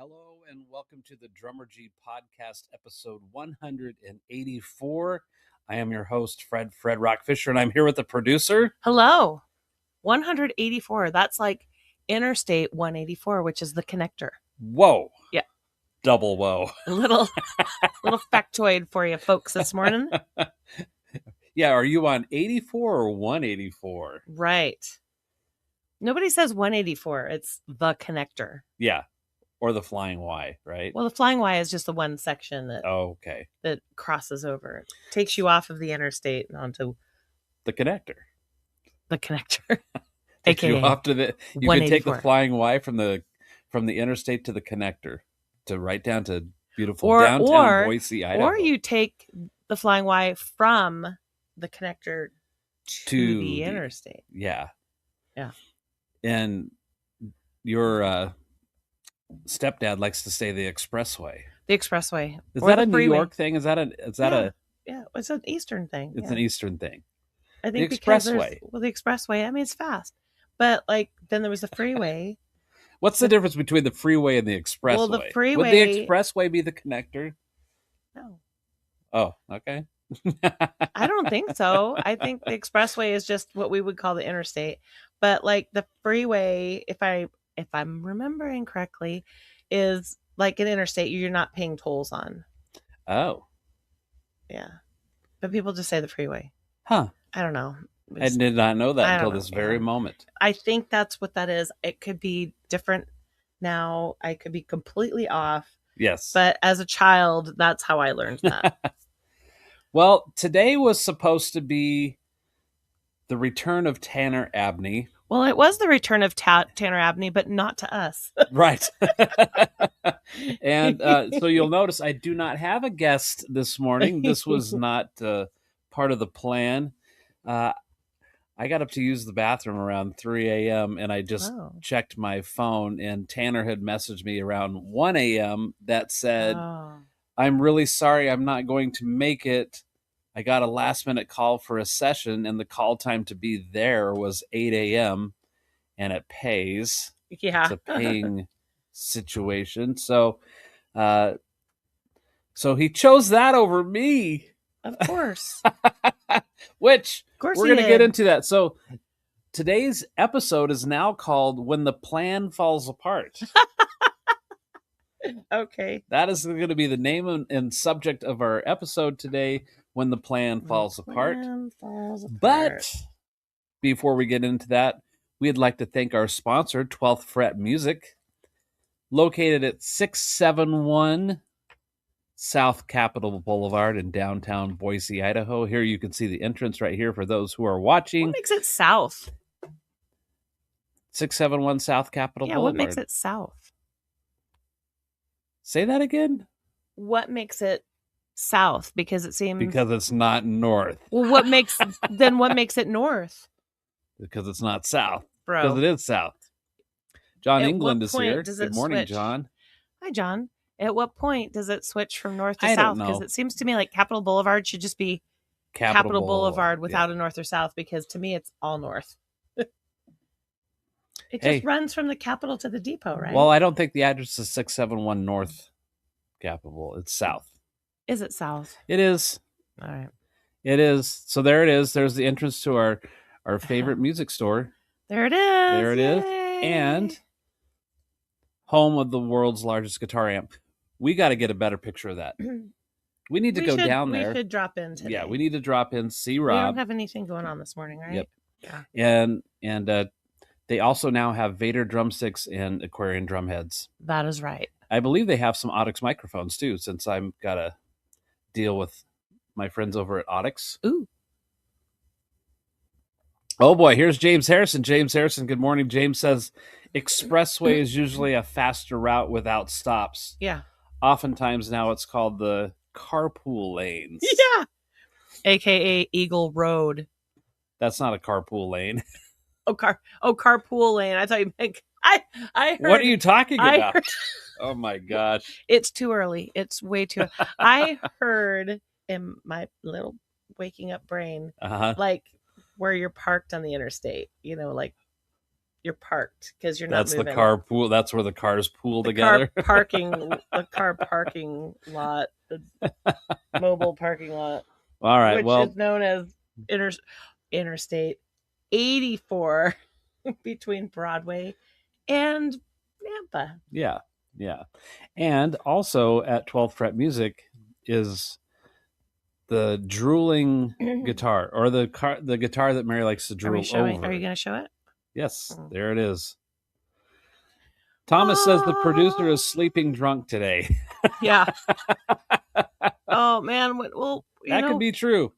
Hello and welcome to the Drummergy podcast, episode 184. I am your host, Fred Rock Fisher, and I'm here with the producer. Hello. 184. That's like Interstate 184, which is the connector. Whoa. Yeah. Double whoa. A little factoid for you folks this morning. Yeah, are you on 84 or 184? Right. Nobody says 184. It's the connector. Yeah. Or the Flying Y, right? Well, the Flying Y is just the one section that okay. that crosses over. It takes you off of the interstate and onto the connector. The connector. Takes you off to the you can take the Flying Y from the interstate to the connector to right down to beautiful downtown Boise, Idaho. Or you take the Flying Y from the connector to the interstate. Yeah. Yeah. And your stepdad likes to say the expressway. The expressway. Is that a New York thing? Is that a Yeah, it's an Eastern thing. It's an Eastern thing. I think the expressway. The expressway, I mean, it's fast. But then there was the freeway. What's the difference between the freeway and the expressway? Well, the freeway... Would the expressway be the connector? No. Oh, okay. I don't think so. I think the expressway is just what we would call the interstate. But the freeway, if I'm remembering correctly, is like an interstate you're not paying tolls on. Oh. Yeah. But people just say the freeway. Huh. I don't know. I did not know that until this very moment. I think that's what that is. It could be different now. I could be completely off. Yes. But as a child, that's how I learned that. Well, today was supposed to be the return of Tanner Abney. Well, it was the return of Tanner Abney, but not to us. Right. And so you'll notice I do not have a guest this morning. This was not part of the plan. I got up to use the bathroom around 3 a.m. and I just checked my phone, and Tanner had messaged me around 1 a.m. that said, I'm really sorry I'm not going to make it. I got a last-minute call for a session, and the call time to be there was 8 a.m., and it pays. Yeah. It's a paying situation. So he chose that over me. Of course. Which we're going to get into that. So today's episode is now called When the Plan Falls Apart. Okay. That is going to be the name and subject of our episode today, When the Plan Falls Apart. But before we get into that, we'd like to thank our sponsor, 12th Fret Music, located at 671 South Capitol Boulevard in downtown Boise, Idaho. Here you can see the entrance right here for those who are watching. What makes it south? 671 South Capitol Boulevard. Yeah, what makes it south? Say that again? What makes it south? Because it seems... Because it's not north. Well, what makes it north? Because it's not south. Bro. Because it is south. John England is here. Good morning, switch? John. Hi, John. At what point does it switch from north to south? Because it seems to me like Capitol Boulevard should just be Capitol Boulevard without a north or south, because to me it's all north. It just runs from the Capitol to the depot, right? Well, I don't think the address is 671 North Capitol. It's south. Is it south? It is. All right. It is. So there it is. There's the entrance to our favorite music store. There it is. There it is. And home of the world's largest guitar amp. We got to get a better picture of that. We need to go down there. We should drop in today. Yeah, we need to drop in, see Rob. We don't have anything going on this morning, right? Yep. Yeah. And they also now have Vader drumsticks and Aquarian drum heads. That is right. I believe they have some Audix microphones too, since I've got to deal with my friends over at Audix. Ooh. Oh boy, here's James Harrison. James Harrison, good morning. James says, expressway is usually a faster route without stops. Yeah. Oftentimes now it's called the carpool lanes. Yeah. AKA Eagle Road. That's not a carpool lane. Carpool lane. I thought you meant... I heard... What are you talking about? Oh my gosh. It's too early. It's way too early. I heard in my little waking up brain, like where you're parked on the interstate, like you're parked because you're That's not moving. the car pool. That's where the cars pool the together. car parking lot, the mobile parking lot. All right. Which well, is known as Interstate 84 between Broadway and Nampa. Yeah. And also at 12th Fret Music is the drooling guitar, or the guitar that Mary likes to drool over. Are you going to show it? Yes, there it is. Thomas says the producer is sleeping drunk today. Yeah. Oh man, well, that could be true.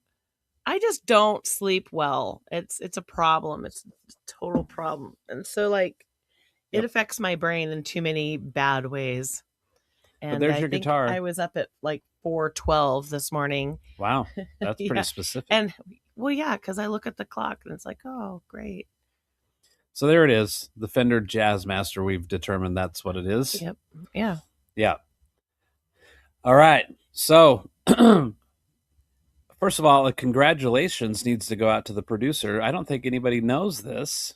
I just don't sleep well. It's a problem. It's a total problem. And so like it affects my brain in too many bad ways. And but there's your guitar. I was up at like 4:12 this morning. Wow, that's pretty specific. And well, yeah, because I look at the clock and it's like, oh, great. So there it is, the Fender Jazzmaster. We've determined that's what it is. Yep. Yeah. Yeah. All right. So first of all, a congratulations needs to go out to the producer. I don't think anybody knows this.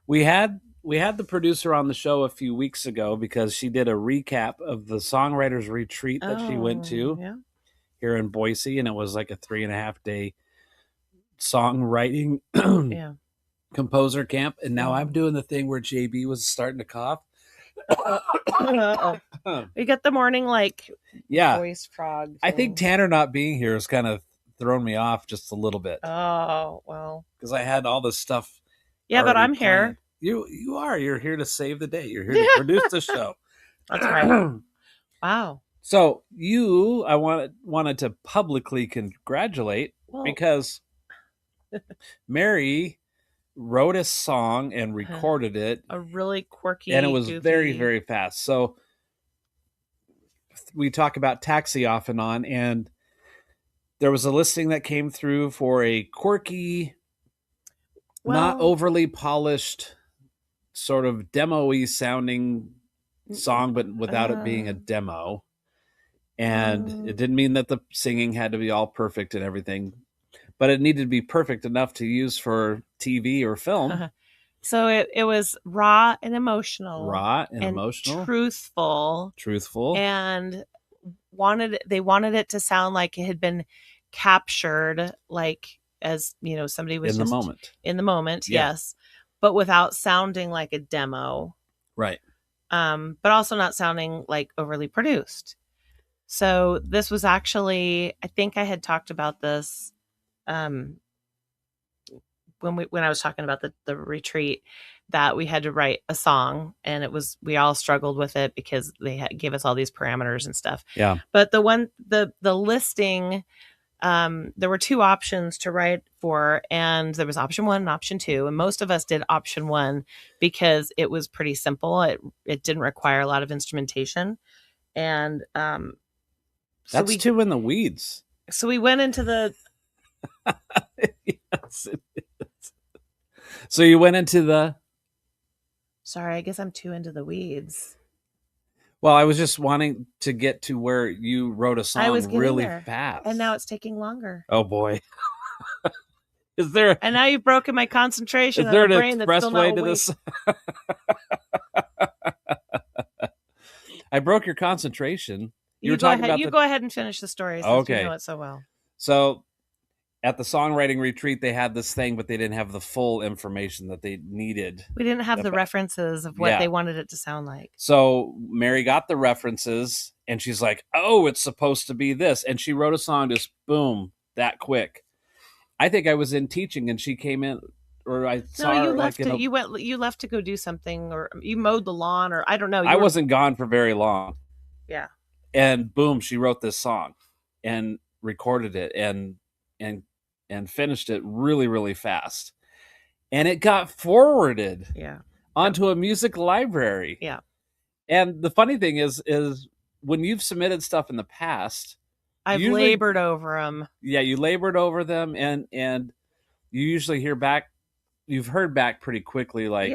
We had the producer on the show a few weeks ago because she did a recap of the songwriters retreat that she went to here in Boise, and it was like a 3.5-day songwriting composer camp. And now I'm doing the thing where JB was starting to cough. We got the morning voice frog thing. I think Tanner not being here has kind of thrown me off just a little bit. Oh, well, because I had all this stuff. Yeah, but I'm here. You're here to save the day. You're here to produce the show. That's right. Wow. So I wanted to publicly congratulate because Mary wrote a song and recorded it. A really quirky, and it was goofy. very, very fast. So we talk about Taxi off and on, and there was a listing that came through for a quirky, not overly polished, sort of demo-y sounding song, but without it being a demo. And it didn't mean that the singing had to be all perfect and everything, but it needed to be perfect enough to use for TV or film. So it was raw and emotional. Truthful. And they wanted it to sound like it had been captured, like, as somebody was in the moment. Yes, but without sounding like a demo, right? But also not sounding like overly produced. So this was actually, I think I had talked about this when I was talking about the retreat, that we had to write a song, and we all struggled with it because they gave us all these parameters and stuff. Yeah. But the listing, there were 2 options to write for, and there was option 1 and option 2, and most of us did option 1 because it was pretty simple. It didn't require a lot of instrumentation, and that's too in the weeds. So we went into the. Yes, it is. So you went into the. Sorry, I guess I'm too into the weeds. Well, I was just wanting to get to where you wrote a song really fast. And now it's taking longer. Oh, boy. Is there... And now you've broken my concentration. Is there an expressway to this? I broke your concentration. You go ahead and finish the story since you know it so well. So at the songwriting retreat, they had this thing, but they didn't have the full information that they needed. We didn't have the references of what they wanted it to sound like. So Mary got the references, and she's like, oh, it's supposed to be this. And she wrote a song just boom, that quick. I think I was in teaching, and she came in, or I saw her. You left to go do something, or you mowed the lawn, or I don't know. I wasn't gone for very long. Yeah. And boom, she wrote this song and recorded it and finished it really, really fast. And it got forwarded onto a music library. Yeah. And the funny thing is when you've submitted stuff in the past, I've labored over them. Yeah, you labored over them, and you usually hear back. You've heard back pretty quickly, like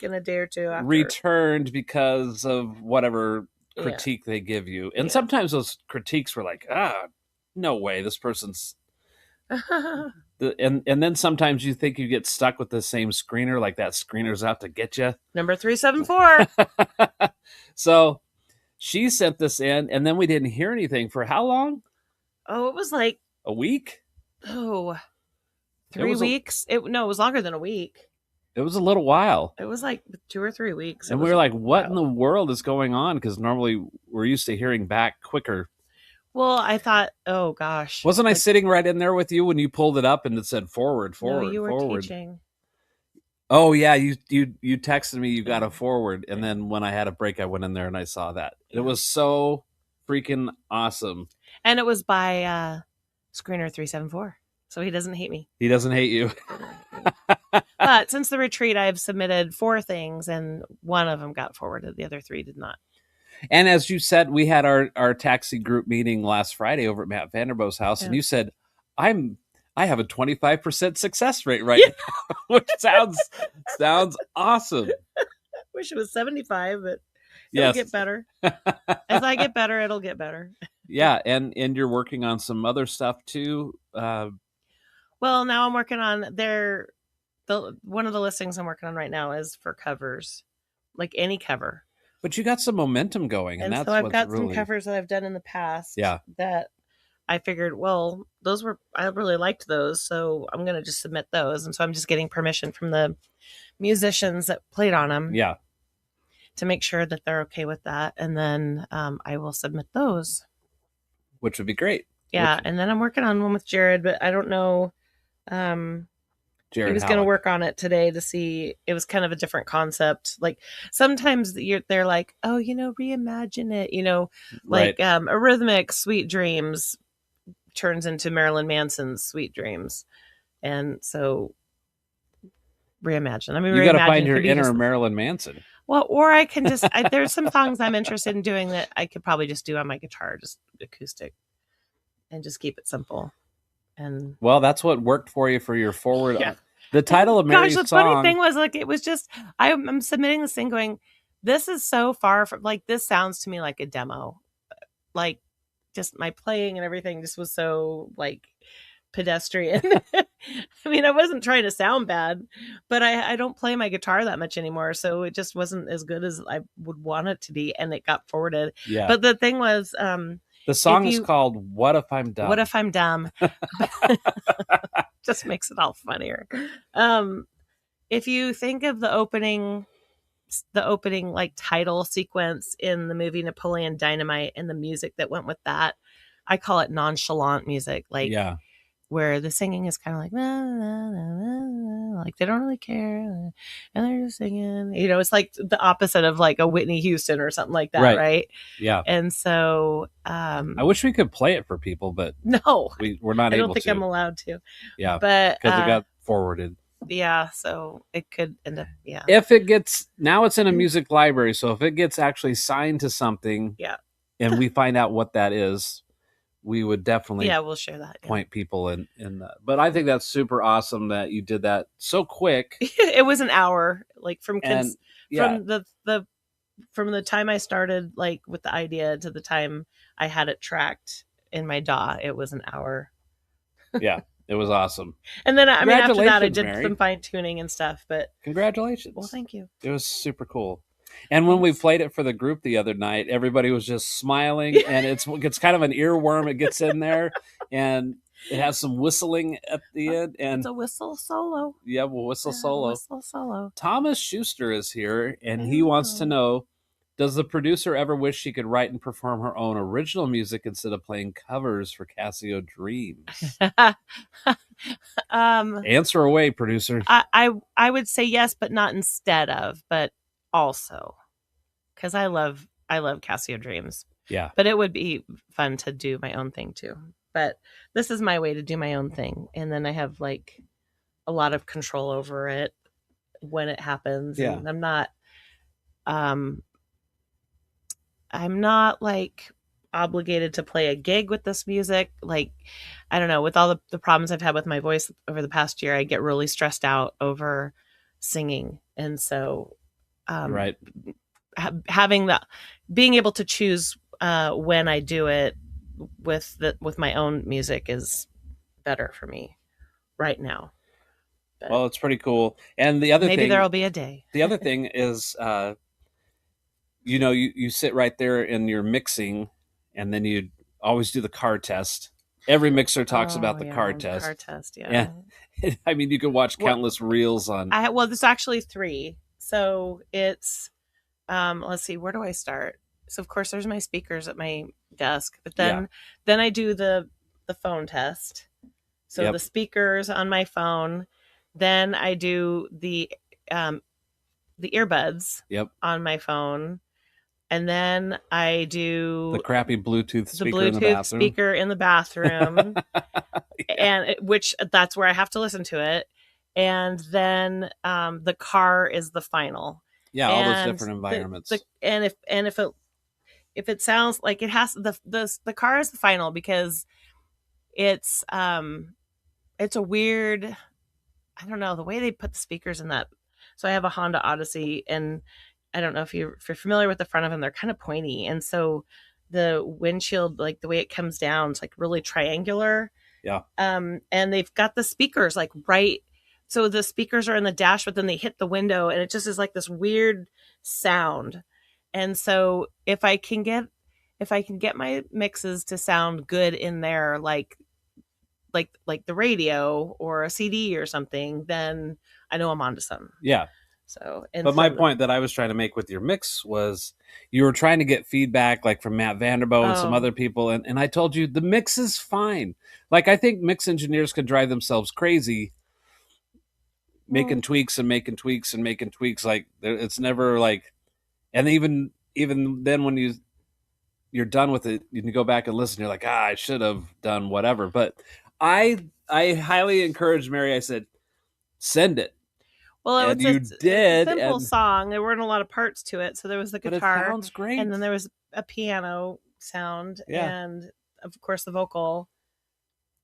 in a day or two after. Returned because of whatever critique they give you. And sometimes those critiques were like, no way, this person's and then sometimes you think you get stuck with the same screener, like that screener's out to get you. Number 374. So she sent this in, and then we didn't hear anything for how long? Oh, it was like a week. 3 weeks. It was longer than a week. It was a little while. It was like 2 or 3 weeks. And we were like, what in the world is going on? Because normally we're used to hearing back quicker. Well, I thought, oh gosh. Wasn't I sitting right in there with you when you pulled it up and it said forward? No, you were teaching. Oh yeah, you texted me you got a forward, and then when I had a break, I went in there and I saw that. It was so freaking awesome. And it was by Screener 374. So he doesn't hate me. He doesn't hate you. But since the retreat, I've submitted 4 things, and one of them got forwarded. The other 3 did not. And as you said, we had our taxi group meeting last Friday over at Matt Vanderbo's house, and you said, I have a 25% success rate right now, which sounds awesome. Wish it was 75, but it'll get better. As I get better, it'll get better. Yeah, and you're working on some other stuff too. Well, now I'm working on one of the listings I'm working on right now is for covers, like any cover. But you got some momentum going, and that's so I've got some covers that I've done in the past. Yeah, that I figured, well, I really liked those, so I'm going to just submit those, and so I'm just getting permission from the musicians that played on them. Yeah, to make sure that they're okay with that, and then I will submit those, which would be great. Yeah, and then I'm working on one with Jared, but I don't know. Jared he was going to work on it today to see. It was kind of a different concept. Like sometimes they're like, oh, reimagine it. Like Eurythmics Sweet Dreams turns into Marilyn Manson's Sweet Dreams, and so reimagine. I mean, you got to find your inner Marilyn Manson. Well, or I can just. There's some songs I'm interested in doing that I could probably just do on my guitar, just acoustic, and just keep it simple. And well, that's what worked for you for your forward. Yeah. The title of Mary's song. Funny thing was, like, it was just I'm submitting this thing, going, this is so far from, like, this sounds to me like a demo, like just my playing and everything just was so like pedestrian. I mean, I wasn't trying to sound bad, but I don't play my guitar that much anymore, so it just wasn't as good as I would want it to be, and it got forwarded. Yeah. But the thing was, the song is called "What If I'm Dumb." What if I'm dumb? Just makes it all funnier. If you think of the opening like title sequence in the movie Napoleon Dynamite and the music that went with that, I call it nonchalant music. Like, yeah, where the singing is kind of like, nah, nah, nah, nah, like they don't really care, and they're just singing. It's like the opposite of like a Whitney Houston or something like that, right? Yeah. And so, I wish we could play it for people, but no, we're not able to. I don't think I'm allowed to. Yeah, but because it got forwarded. Yeah, so it could end up. Yeah, if it gets now, it's in a music library. So if it gets actually signed to something, yeah, and we find out what that is, we would definitely we'll share that. Point people in that. But I think that's super awesome that you did that so quick. It was an hour, like from the time I started, like with the idea, to the time I had it tracked in my DAW. It was an hour. Yeah, it was awesome. And then I mean, after that, I did some fine tuning and stuff. But congratulations! Well, thank you. It was super cool. And when we played it for the group the other night, everybody was just smiling, and it's kind of an earworm. It gets in there, and it has some whistling at the end. And it's a whistle solo. Yeah, we'll whistle solo. Whistle solo. Thomas Schuster is here, and he wants to know, does the producer ever wish she could write and perform her own original music instead of playing covers for Casio Dreams? Answer away, producer. I would say yes, but not instead of, but also, because I love Casio Dreams. Yeah, but it would be fun to do my own thing too. But this is my way to do my own thing, and then I have like a lot of control over it when it happens. Yeah, and I'm not like obligated to play a gig with this music. Like, I don't know, with all the problems I've had with my voice over the past year, I get really stressed out over singing, and so. Right. Being able to choose when I do it with my own music is better for me. right now. But, well, it's pretty cool. And the other maybe there'll be a day. The other thing is, you sit right there in your mixing, and then you always do the car test. Every mixer talks about the car test. Car test, yeah. And I mean, you can watch countless reels on. There's actually 3. So it's, let's see, where do I start? So of course there's my speakers at my desk, but then I do the phone test. So the speakers on my phone. Then I do the earbuds on my phone. And then I do the crappy Bluetooth speaker in the bathroom. And which that's where I have to listen to it. And then the car is the final. Yeah, all those different environments. And if it sounds like it has the car is the final, because it's a weird, I don't know, the way they put the speakers in that. So I have a Honda Odyssey, and I don't know if you're familiar with the front of them. They're kind of pointy, and so the windshield, like the way it comes down, it's like really triangular. Yeah. And they've got the speakers like right. So the speakers are in the dash, but then they hit the window, and it just is like this weird sound. And so if I can get my mixes to sound good in there, like the radio or a CD or something, then I know I'm onto something. Yeah. So, but my point that I was trying to make with your mix was you were trying to get feedback like from Matt Vanderbo and some other people. And I told you the mix is fine. Like, I think mix engineers can drive themselves crazy making tweaks and making tweaks and making tweaks. Like, it's never like, and even then when you're done with it, you can go back and listen. You're like, I should have done whatever. But I highly encouraged Mary. I said, send it. Well, it's a simple song. There weren't a lot of parts to it. So there was the guitar. But it sounds great. And then there was a piano sound. Yeah. And, of course, the vocal.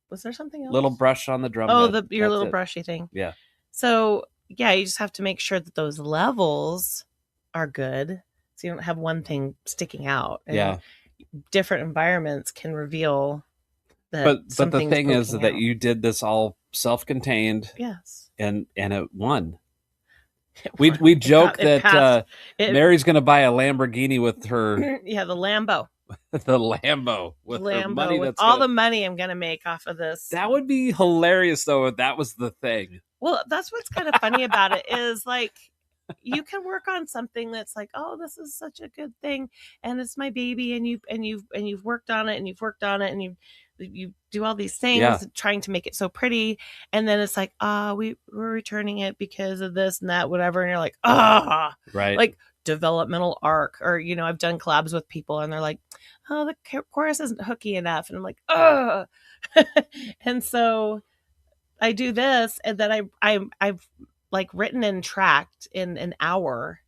Was there something else? Little brush on the drum. Oh, your little brushy thing. Yeah. So, yeah, you just have to make sure that those levels are good, so you don't have one thing sticking out. And different environments can reveal that. But the thing is that you did this all self-contained. Yes. And it won. We joke that Mary's going to buy a Lamborghini with her. Yeah, the Lambo. The Lambo with her money. With all the money I'm going to make off of this. That would be hilarious, though, if that was the thing. Well, that's what's kind of funny about it is, like, you can work on something that's like, oh, this is such a good thing, and it's my baby, and you've worked on it, and you've worked on it, and you do all these things trying to make it so pretty, and then it's like, we're returning it because of this and that, whatever, and you're like, right, like developmental arc. Or, I've done collabs with people, and they're like, oh, the chorus isn't hooky enough, and I'm like, and so I do this, and then I've like written and tracked in an hour.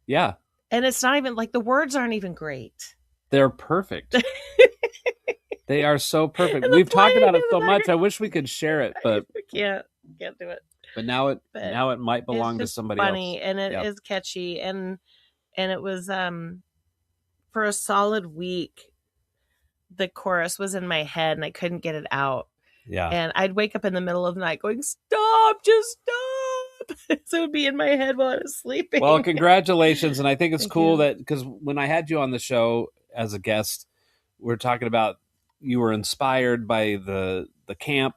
Yeah. And it's not even like, the words aren't even great. They're perfect. They are so perfect. We've talked about it so much. I wish we could share it, but we can't do it. But now it might belong to somebody funny, else. And it is catchy, and it was for a solid week the chorus was in my head and I couldn't get it out. Yeah. And I'd wake up in the middle of the night going, stop, just stop. So it would be in my head while I was sleeping. Well, congratulations. And I think it's cool that, because when I had you on the show as a guest, we were talking about you were inspired by the camp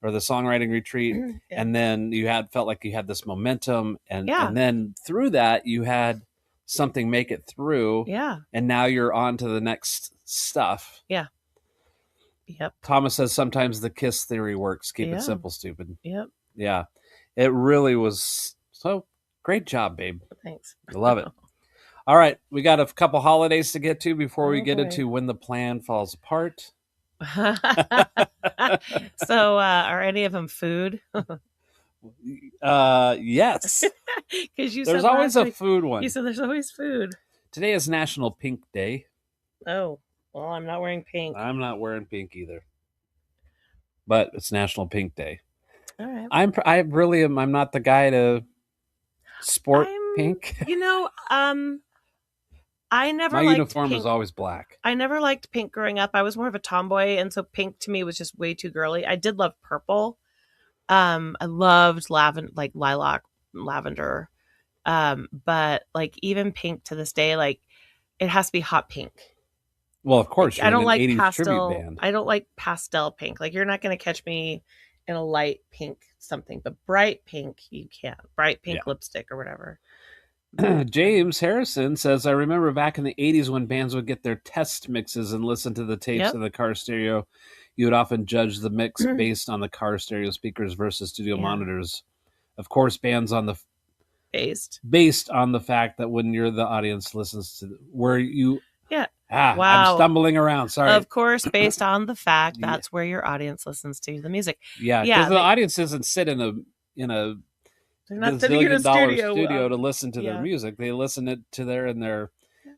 or the songwriting retreat. And then you felt like you had this momentum. And then through that, you had something make it through. Yeah. And now you're on to the next stuff. Yeah. Yep. Thomas says sometimes the KISS theory works. Keep it simple, stupid. Yep. Yeah. It really was. So great job, babe. Thanks. I love it. All right. We got a couple holidays to get to before we get into When the Plan Falls Apart. So are any of them food? Yes. Because there's always a food one. You said there's always food. Today is National Pink Day. Oh, well, I'm not wearing pink. I'm not wearing pink either. But it's National Pink Day. All right. I really am. I'm not the guy to sport pink. I never. My uniform was always black. I never liked pink growing up. I was more of a tomboy, and so pink to me was just way too girly. I did love purple, I loved lilac, lavender. But like even pink to this day, like it has to be hot pink. Well, of course, I you're in don't an like 80s tribute pastel. band. I don't like pastel pink. Like you're not going to catch me in a light pink something, but bright pink you can. Bright pink lipstick or whatever. James Harrison says, I remember back in the 80s when bands would get their test mixes and listen to the tapes in the car stereo. You would often judge the mix based on the car stereo speakers versus studio monitors. Of course, bands on the based on the fact that when you're the audience listens to where you I'm stumbling around. Sorry. Of course, based on the fact that's where your audience listens to the music. Because the audience doesn't sit in a they're not sitting in a studio to listen to their music. They listen it to their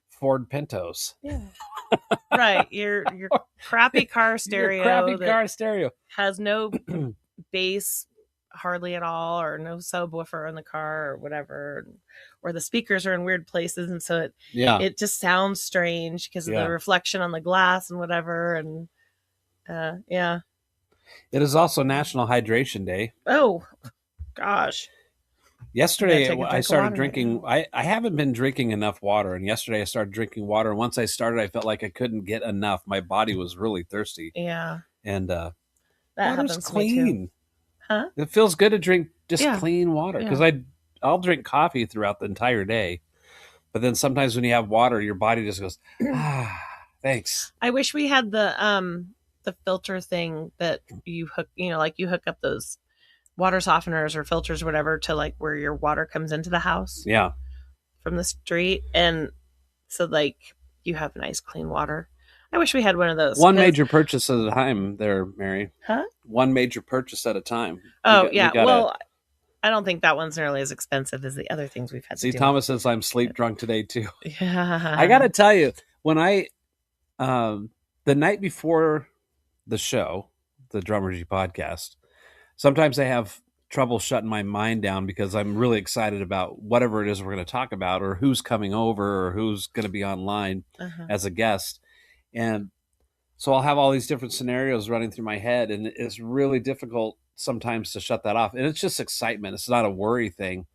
Ford Pintos. Yeah. Right. Your crappy car stereo. Car stereo has no bass hardly at all, or no subwoofer in the car or whatever, or the speakers are in weird places, and so it just sounds strange because of the reflection on the glass and whatever. And it is also National Hydration Day. Oh gosh. Yesterday I started drinking. I haven't been drinking enough water, and yesterday I started drinking water. And once I started, I felt like I couldn't get enough. My body was really thirsty. Yeah. And that water's clean. Huh? It feels good to drink just clean water, because I'll drink coffee throughout the entire day, but then sometimes when you have water, your body just goes, thanks. I wish we had the filter thing that you hook, like you hook up those water softeners or filters or whatever to like where your water comes into the house. Yeah. From the street. And so like you have nice clean water. I wish we had one of those. One major purchase at a time there, Mary. Huh? One major purchase at a time. Oh, well, I don't think that one's nearly as expensive as the other things we've had to do. Thomas says I'm sleep drunk today too. Yeah. I got to tell you, when the night before the show, the Drummergy podcast, sometimes I have trouble shutting my mind down because I'm really excited about whatever it is we're going to talk about, or who's coming over, or who's going to be online as a guest. And so I'll have all these different scenarios running through my head, and it's really difficult sometimes to shut that off. And it's just excitement. It's not a worry thing.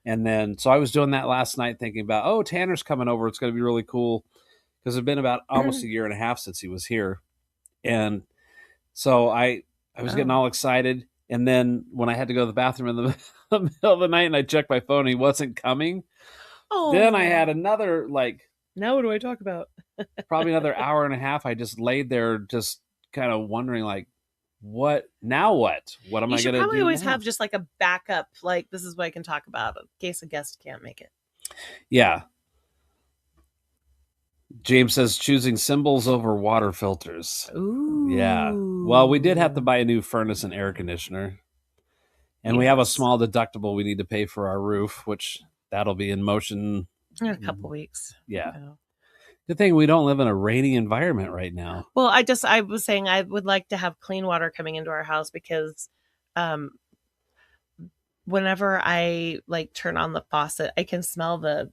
And then, so I was doing that last night thinking about, Tanner's coming over. It's going to be really cool, because it's been about almost a year and a half since he was here. And so I was getting all excited. And then when I had to go to the bathroom in the middle of the night and I checked my phone, he wasn't coming. Then I had another, now what do I talk about? Probably another hour and a half. I just laid there just kind of wondering, what now? What am I going to do? You probably always have just like a backup, like this is what I can talk about in case a guest can't make it. Yeah. James says choosing cymbals over water filters. Ooh. Yeah. Well, we did have to buy a new furnace and air conditioner. And we have a small deductible we need to pay for our roof, which that'll be in motion in a couple weeks. Yeah. Good thing we don't live in a rainy environment right now. Well, I was saying I would like to have clean water coming into our house, because whenever I turn on the faucet, I can smell the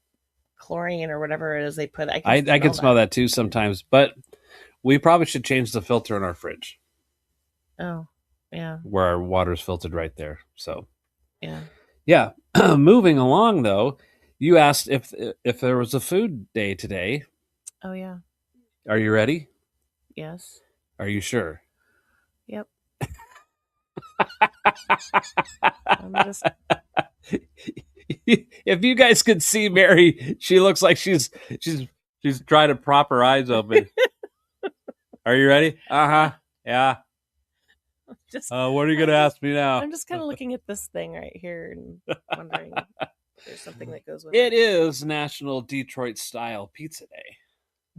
chlorine or whatever it is they put. I can smell that too sometimes, but we probably should change the filter in our fridge. Oh, yeah. Where our water's filtered right there. So, yeah. Yeah. Moving along though, you asked if there was a food day today. Oh, yeah. Are you ready? Yes. Are you sure? Yep. If you guys could see Mary, she looks like she's trying to prop her eyes open. Are you ready? Uh-huh. Yeah. What are you going to ask me now? I'm just kind of looking at this thing right here and wondering if there's something that goes with it. It is National Detroit Style Pizza Day.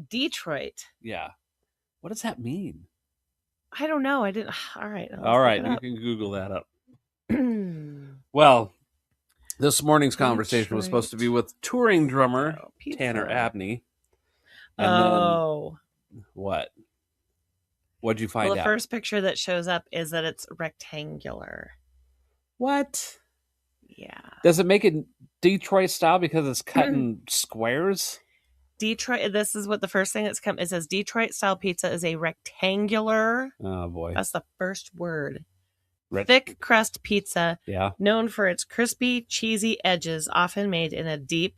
Detroit? Yeah. What does that mean? I don't know. I didn't. All right. All right. You can Google that up. Well, this morning's conversation was supposed to be with touring drummer Tanner Abney. And then, what? What'd you find out? The first picture that shows up is that it's rectangular. What? Yeah. Does it make it Detroit style because it's cut in squares? Detroit. This is what the first thing that's come. It says Detroit style pizza is a rectangular. Oh boy. That's the first word. Thick crust pizza, yeah, known for its crispy, cheesy edges, often made in a deep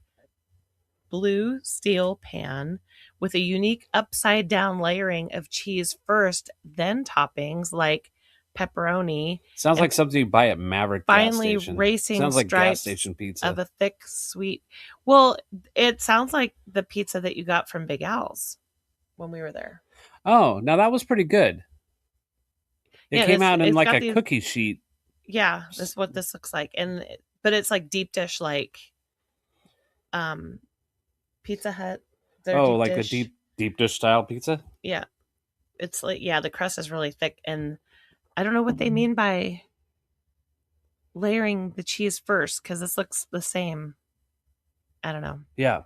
blue steel pan with a unique upside-down layering of cheese first, then toppings like pepperoni. Sounds like something you buy at Maverick gas Finally, station. racing Sounds like gas stripes station pizza. of a thick, sweet. Well, it sounds like the pizza that you got from Big Al's when we were there. Oh, now that was pretty good. It came out in like a cookie sheet. Yeah, that's what this looks like, but it's like deep dish, like Pizza Hut. Like a deep dish style pizza. Yeah, it's like the crust is really thick, and I don't know what they mean by layering the cheese first because this looks the same. I don't know. Yeah,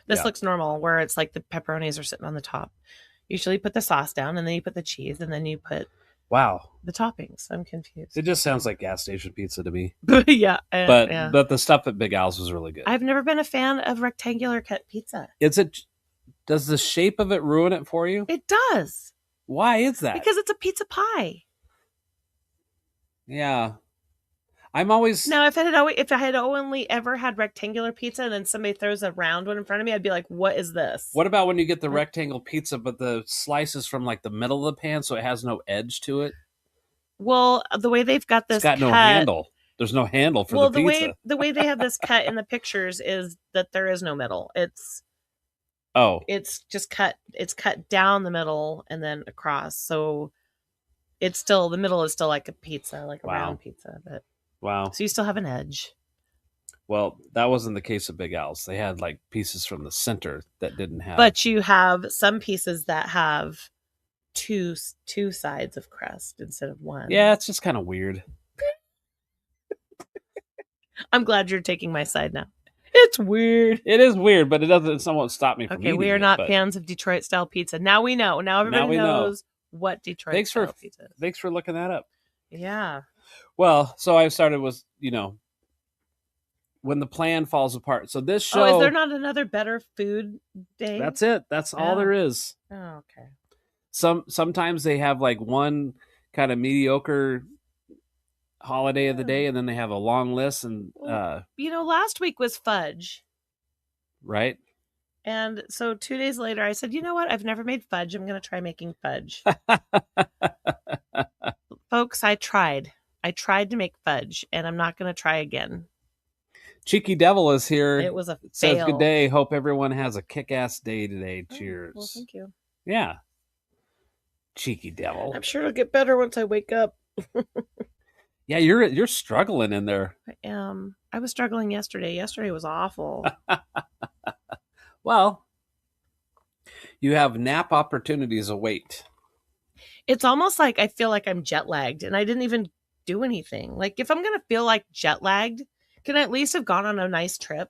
this looks normal where it's like the pepperonis are sitting on the top. Usually, put the sauce down, and then you put the cheese, and then you put the toppings. I'm confused. It just sounds like gas station pizza to me. Yeah, but the stuff at Big Al's was really good. I've never been a fan of rectangular cut pizza. Does the shape of it ruin it for you? It does. Why is that? Because it's a pizza pie. Yeah. I'm always... Now, if I had only ever had rectangular pizza and then somebody throws a round one in front of me, I'd be like, what is this? What about when you get the rectangle pizza, but the slice is from like the middle of the pan, so it has no edge to it? Well, the way they've got this no handle. There's no handle for the pizza. The way they have this cut in the pictures is that there is no middle. It's just cut. It's cut down the middle and then across. So it's still, the middle is still like a pizza, like a round pizza. But wow. So you still have an edge. Well, that wasn't the case of Big Al's. They had like pieces from the center that didn't have. But you have some pieces that have two sides of crust instead of one. Yeah, it's just kind of weird. I'm glad you're taking my side now. It's weird. It is weird, but it won't stop me from eating it. Okay, we are not fans of Detroit style pizza. Now we know. Now everybody knows what Detroit style pizza is. Thanks for looking that up. Yeah. Well, so I started with, when the plan falls apart. So this show... is there not another Better Food Day? That's it. That's all there is. Oh, okay. Sometimes they have like one kind of mediocre holiday of the day, and then they have a long list. And last week was fudge, right? And so 2 days later, I said, you know what? I've never made fudge. I'm going to try making fudge. Folks, I tried to make fudge, and I'm not going to try again. Cheeky Devil is here. It was a fail. Says good day. Hope everyone has a kick-ass day today. Cheers. Well, thank you. Yeah. Cheeky Devil. I'm sure it'll get better once I wake up. Yeah, you're struggling in there. I am. I was struggling yesterday. Yesterday was awful. Well, you have nap opportunities await. It's almost like I feel like I'm jet lagged, and I didn't even do anything. Like, if I'm going to feel like jet lagged, can I at least have gone on a nice trip?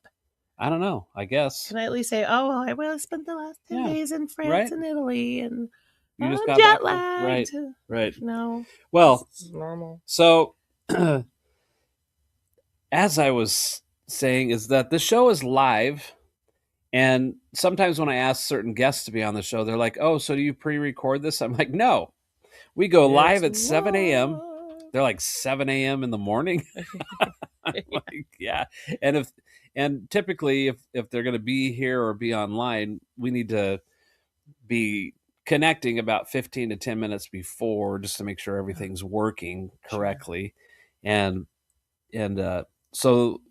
I don't know. I guess. Can I at least say, I spent the last 10 days in France and Italy, and you just got jet lagged. Right. No. Well, this is normal. So, as I was saying, is that the show is live, and sometimes when I ask certain guests to be on the show, they're like, "Oh, so do you pre-record this?" I'm like, "No, we go live at 7 a.m." They're like 7 a.m. in the morning. Yeah. And typically if they're going to be here or be online, we need to be connecting about 15 to 10 minutes before, just to make sure everything's working correctly. Sure. And so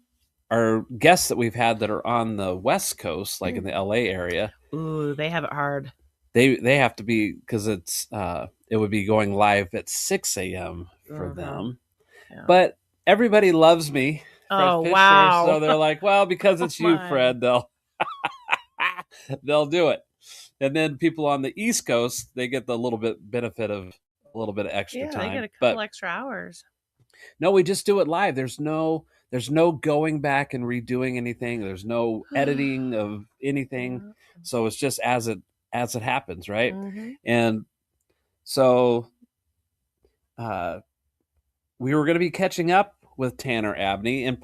our guests that we've had that are on the West Coast, like in the LA area, ooh, they have it hard. They have to be, because it's it would be going live at 6 a.m. for them. Yeah. But everybody loves me. Oh, Fisher, wow. So they're like, well, because it's you, Fred, they'll do it. And then people on the East Coast, they get the little bit benefit of a little bit of extra time. They get a couple extra hours. No, we just do it live. There's no going back and redoing anything. There's no editing of anything. So it's just as it happens, right? Mm-hmm. And so we were going to be catching up with Tanner Abney, and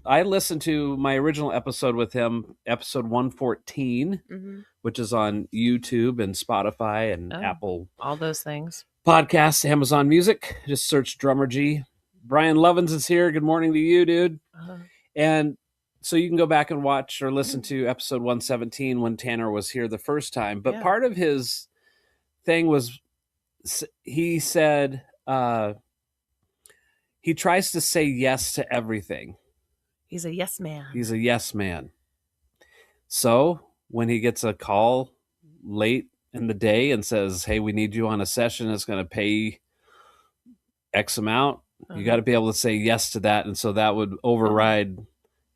I listened to my original episode with him, episode 114, which is on YouTube and Spotify and Apple, all those things, podcast, Amazon Music. Just search Drummergy. Brian Lovins is here. Good morning to you, dude. And so you can go back and watch or listen to episode 117 when Tanner was here the first time. But part of his thing was, he said he tries to say yes to everything. He's a yes man. He's a yes man. So when he gets a call late in the day and says, hey, we need you on a session, it's going to pay X amount, you got to be able to say yes to that. And so that would override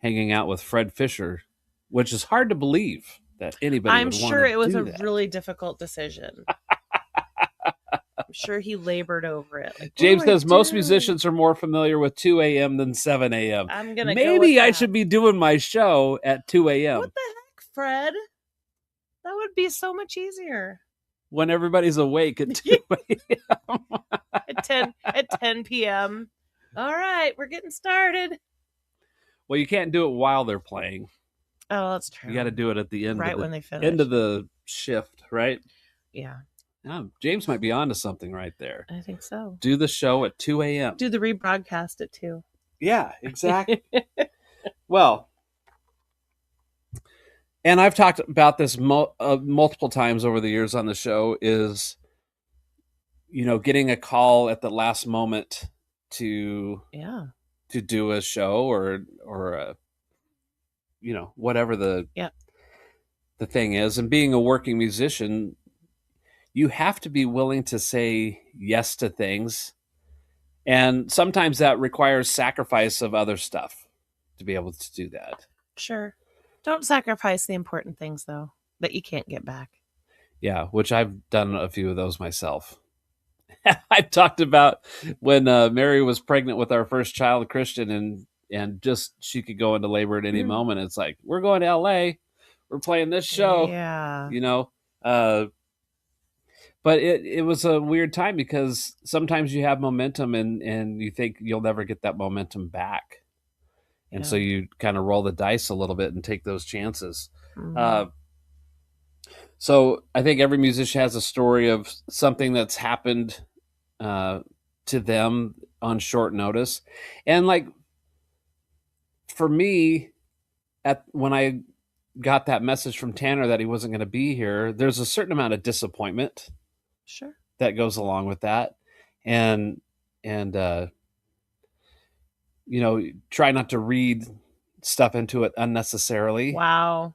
hanging out with Fred Fisher, which is hard to believe that anybody I'm would want sure to it was do a that. really difficult decision. I'm sure he labored over it. Like, James says most musicians are more familiar with 2 a.m. than 7 a.m. I'm gonna Maybe I should be doing my show at 2 a.m. What the heck, Fred? That would be so much easier. When everybody's awake at 2 a.m. at 10 p.m. All right, we're getting started. Well, you can't do it while they're playing. Oh, that's true. You got to do it at the end, right of the, when they finish. End of the shift, right? Yeah. Oh, James might be onto something right there. I think so. Do the show at 2 a.m. Do the rebroadcast at 2. Yeah, exactly. Well, and I've talked about this multiple times over the years on the show, is, you know, getting a call at the last moment to do a show or a, you know, whatever the thing is, and being a working musician, you have to be willing to say yes to things, and sometimes that requires sacrifice of other stuff to be able to do that. Sure. Don't sacrifice the important things, though, that you can't get back. Yeah, which I've done a few of those myself. I've talked about when Mary was pregnant with our first child, Christian, and just she could go into labor at any moment. It's like, we're going to LA. We're playing this show. Yeah. You know? But it was a weird time because sometimes you have momentum and you think you'll never get that momentum back. And so you kind of roll the dice a little bit and take those chances. So I think every musician has a story of something that's happened to them on short notice. And like, for me, when I got that message from Tanner that he wasn't going to be here, there's a certain amount of disappointment. Sure. That goes along with that. And you know, try not to read stuff into it unnecessarily. Wow.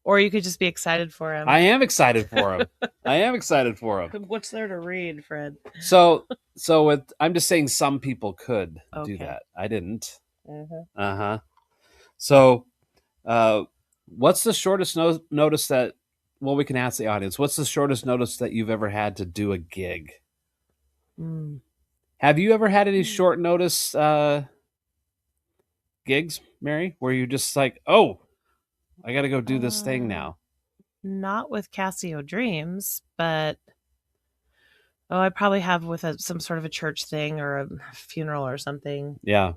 Or you could just be excited for him. I am excited for him. I am excited for him. What's there to read, Fred? So I'm just saying some people could do that. I didn't. So what's the shortest notice that, well, we can ask the audience, what's the shortest notice that you've ever had to do a gig? Have you ever had any short notice gigs, Mary, where you're just like, oh, I got to go do this thing now? Not with Casio Dreams, but I probably have with some sort of a church thing or a funeral or something. Yeah.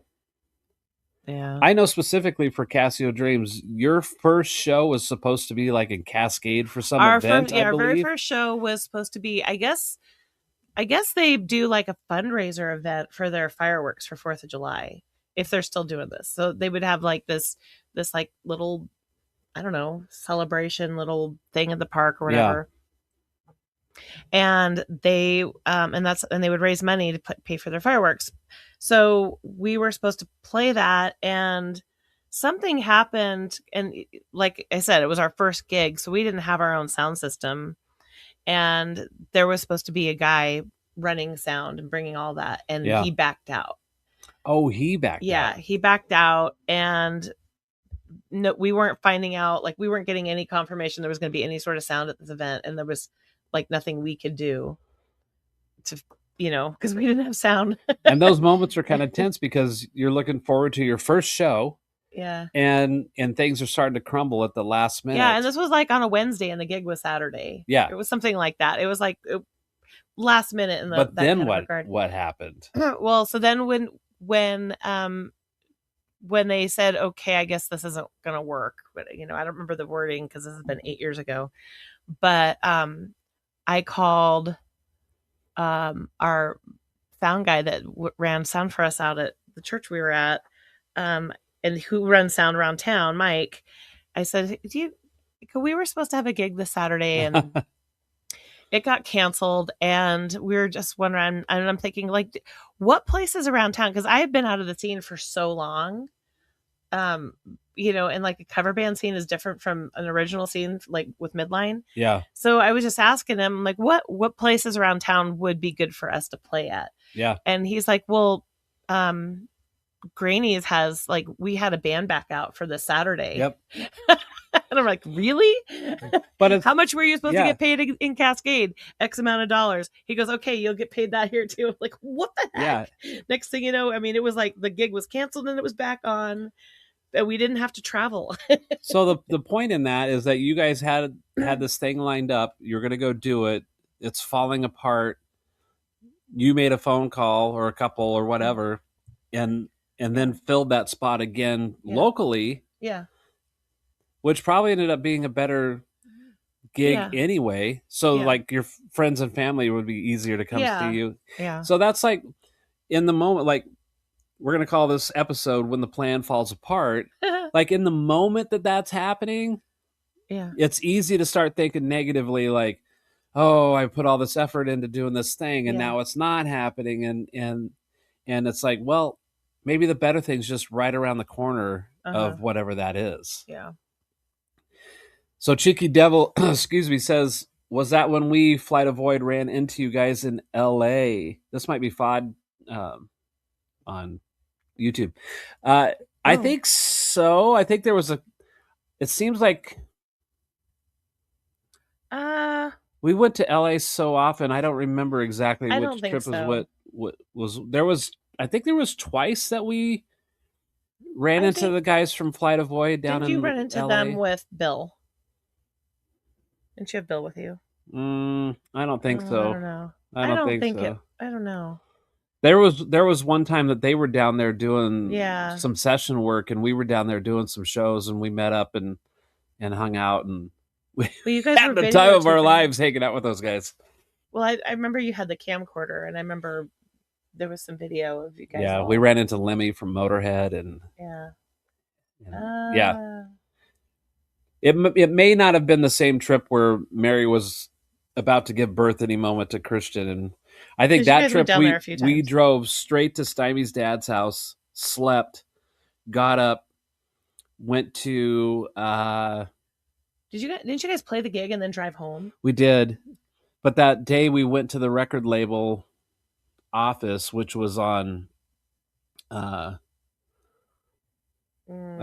I know specifically for Casio Dreams, your first show was supposed to be like in Cascade for some event. Our very first show was supposed to be, I guess they do like a fundraiser event for their fireworks for 4th of July, if they're still doing this. So they would have like this like little, I don't know, celebration little thing at the park or whatever. And they and they would raise money to pay for their fireworks. So we were supposed to play that, and something happened, and like I said, it was our first gig, so we didn't have our own sound system, and there was supposed to be a guy running sound and bringing all that, and he backed out. Oh, he backed out. Yeah, he backed out, and no, we weren't finding out, like we weren't getting any confirmation there was going to be any sort of sound at this event, and there was like nothing we could do to, you know, because we didn't have sound. And those moments are kind of tense because you're looking forward to your first show. Yeah. And things are starting to crumble at the last minute. Yeah, and this was like on a Wednesday and the gig was Saturday. Yeah. It was something like that. It was like last minute in the But then what happened? Well, so then when they said, okay, I guess this isn't gonna work, but you know, I don't remember the wording because this has been 8 years ago. But I called our sound guy that ran sound for us out at the church we were at, and who runs sound around town, Mike. I said, we were supposed to have a gig this Saturday, and it got canceled, and we were just wondering, and I'm thinking, like, what places around town, because I had been out of the scene for so long, and like a cover band scene is different from an original scene, like with Midline. Yeah. So I was just asking him, like, what places around town would be good for us to play at? Yeah. And he's like, well, Graney's has, like, we had a band back out for this Saturday. Yep. And I'm like, really? But how much were you supposed to get paid in Cascade? X amount of dollars. He goes, okay, you'll get paid that here too. I'm like, what the heck? Yeah. Next thing you know, I mean, it was like the gig was canceled and it was back on. We didn't have to travel. So the point in that is that you guys had this thing lined up. You're going to go do it. It's falling apart. You made a phone call or a couple or whatever, and then filled that spot again locally. Yeah. Which probably ended up being a better gig anyway. So like your friends and family would be easier to come see you. Yeah. So that's like in the moment, like we're going to call this episode When the Plan Falls Apart. Like in the moment that that's happening, it's easy to start thinking negatively, like, oh, I put all this effort into doing this thing and now it's not happening. And it's like, well, maybe the better thing's just right around the corner of whatever that is. Yeah. So Cheeky Devil, excuse me, says, was that when we, Flight of Void, ran into you guys in L.A.? This might be FOD on YouTube. I think so. I think there was it seems like we went to L.A. so often, I don't remember exactly which trip was what was. There was, I think there was twice that we ran into the guys from Flight of Void down in LA. Did you run into them with Bill? Didn't you have Bill with you? I don't think so. I don't know. I don't think so. I don't know. There was one time that they were down there doing some session work, and we were down there doing some shows, and we met up and hung out, and we guys had the time of our lives hanging out with those guys. Well, I remember you had the camcorder, and I remember there was some video of you guys. Yeah, we ran into Lemmy from Motorhead, and It may not have been the same trip where Mary was about to give birth any moment to Christian, and I think that trip we drove straight to Stymie's dad's house, slept, got up, went to. Didn't you guys play the gig and then drive home? We did, but that day we went to the record label office, which was on. I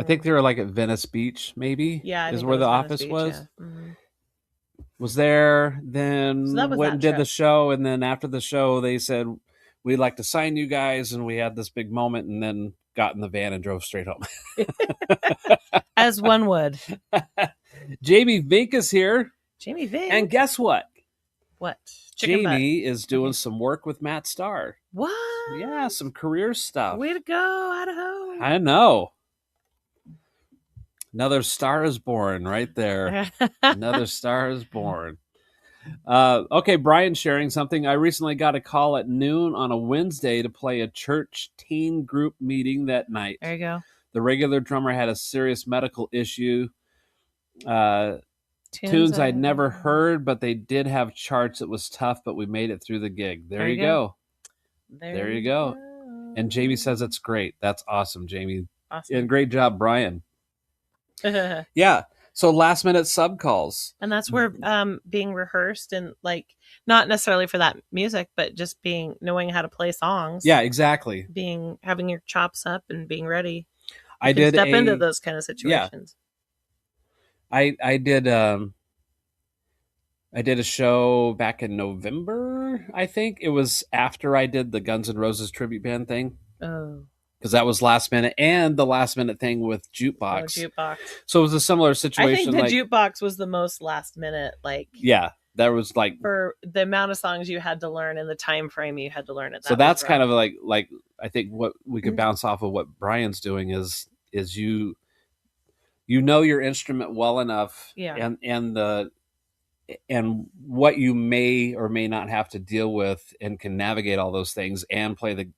think they were like at Venice Beach, maybe. Yeah, is where the office was. Yeah. Mm-hmm. Was there, then went and did the show, and then after the show, they said we'd like to sign you guys, and we had this big moment, and then got in the van and drove straight home. As one would. Jamie Vink is here. Jamie Vink. And guess what? What? Jamie is doing some work with Matt Starr. What? Yeah, some career stuff. Way to go, Idaho. I know. Another star is born right there. Another star is born. Okay, Brian sharing something. I recently got a call at noon on a Wednesday to play a church teen group meeting that night. There you go. The regular drummer had a serious medical issue. Tunes I'd never heard, but they did have charts. It was tough, but we made it through the gig. There you go. There you go. And Jamie says it's great. That's awesome, Jamie. Awesome. And great job, Brian. Yeah. So last minute sub calls. And that's where being rehearsed and like not necessarily for that music, but just knowing how to play songs. Yeah, exactly. Having your chops up and being ready. I did step into those kind of situations. Yeah. I did a show back in November, I think. It was after I did the Guns N' Roses tribute band thing. Oh. Because that was last minute, and the last minute thing with Jukebox. Oh, Jukebox. So it was a similar situation. I think the Jukebox was the most last minute, like. Yeah, there was like for the amount of songs you had to learn and the time frame you had to learn it. So that's kind of like I think what we could bounce off of what Brian's doing is you know your instrument well enough, yeah, and the and what you may or may not have to deal with, and can navigate all those things and play the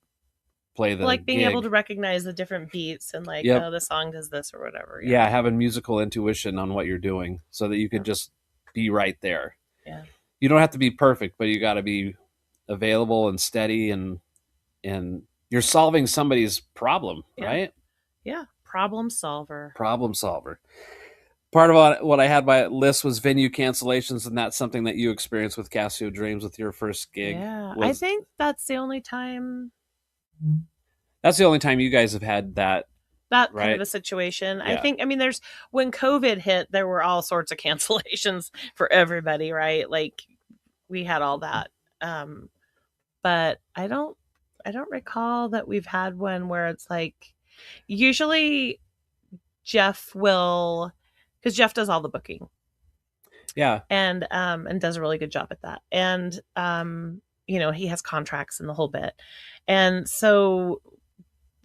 like being gig. able to recognize the different beats and like, Yep. oh, the song does this or whatever. Yeah, having musical intuition on what you're doing so that you could just be right there. Yeah. You don't have to be perfect, but you got to be available and steady, and you're solving somebody's problem, right? Yeah. Problem solver. Problem solver. Part of what I had my list was venue cancellations, and that's something that you experienced with Casio Dreams with your first gig. Yeah. I think that's the only time. That's the only time you guys have had that That right? kind of a situation. Yeah. I think, I mean, when COVID hit, there were all sorts of cancellations for everybody, right? Like we had all that. But I don't recall that we've had one where it's like, usually Jeff will, because Jeff does all the booking. Yeah. And does a really good job at that. And he has contracts and the whole bit. And so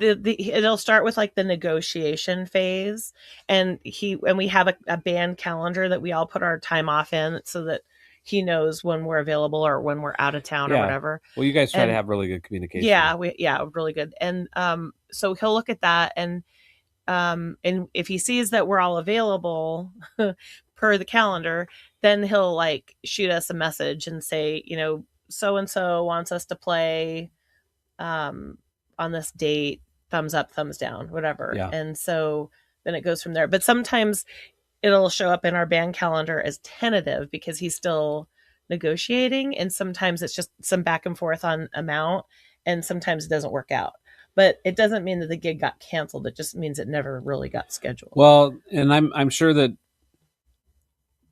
it'll start with like the negotiation phase, and we have a band calendar that we all put our time off in so that he knows when we're available or when we're out of town or whatever. Well, you guys try to have really good communication. Yeah, really good. And so he'll look at that, and if he sees that we're all available per the calendar, then he'll like shoot us a message and say, so and so wants us to play on this date, thumbs up, thumbs down, whatever. Yeah. And so then it goes from there. But sometimes it'll show up in our band calendar as tentative because he's still negotiating, and sometimes it's just some back and forth on amount, and sometimes it doesn't work out. But it doesn't mean that the gig got canceled. It just means it never really got scheduled. Well, and I'm sure that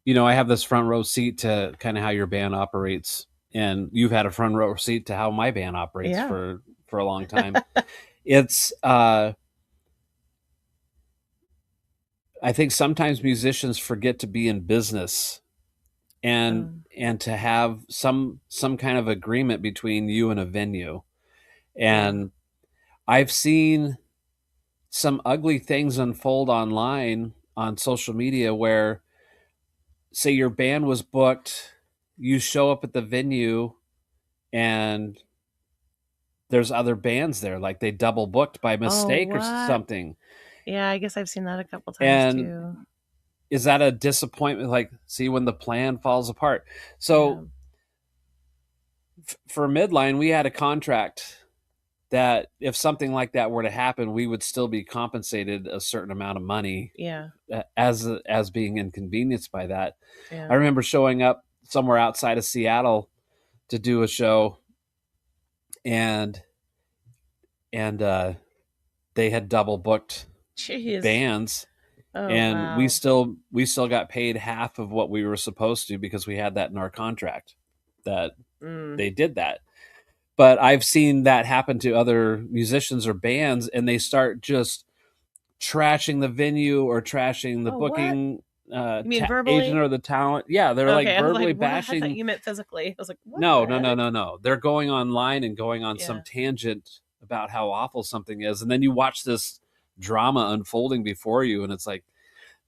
I have this front row seat to kind of how your band operates, and you've had a front row seat to how my band operates for a long time. It's I think sometimes musicians forget to be in business and to have some kind of agreement between you and a venue. And I've seen some ugly things unfold online on social media where, say your band was booked, you show up at the venue and there's other bands there, like they double booked by mistake or something. Yeah, I guess I've seen that a couple times too. Is that a disappointment? Like, see, when the plan falls apart. So for Midline, we had a contract that if something like that were to happen, we would still be compensated a certain amount of money. Yeah. As being inconvenienced by that. Yeah. I remember showing up somewhere outside of Seattle to do a show, and they had double booked bands. And we still got paid half of what we were supposed to because we had that in our contract that they did that. But I've seen that happen to other musicians or bands, and they start just trashing the venue or trashing the booking you mean verbally? agent or the talent. Yeah, they're like verbally bashing. I thought you meant physically. I was like, what? No. They're going online and going on some tangent about how awful something is, and then you watch this drama unfolding before you, and it's like,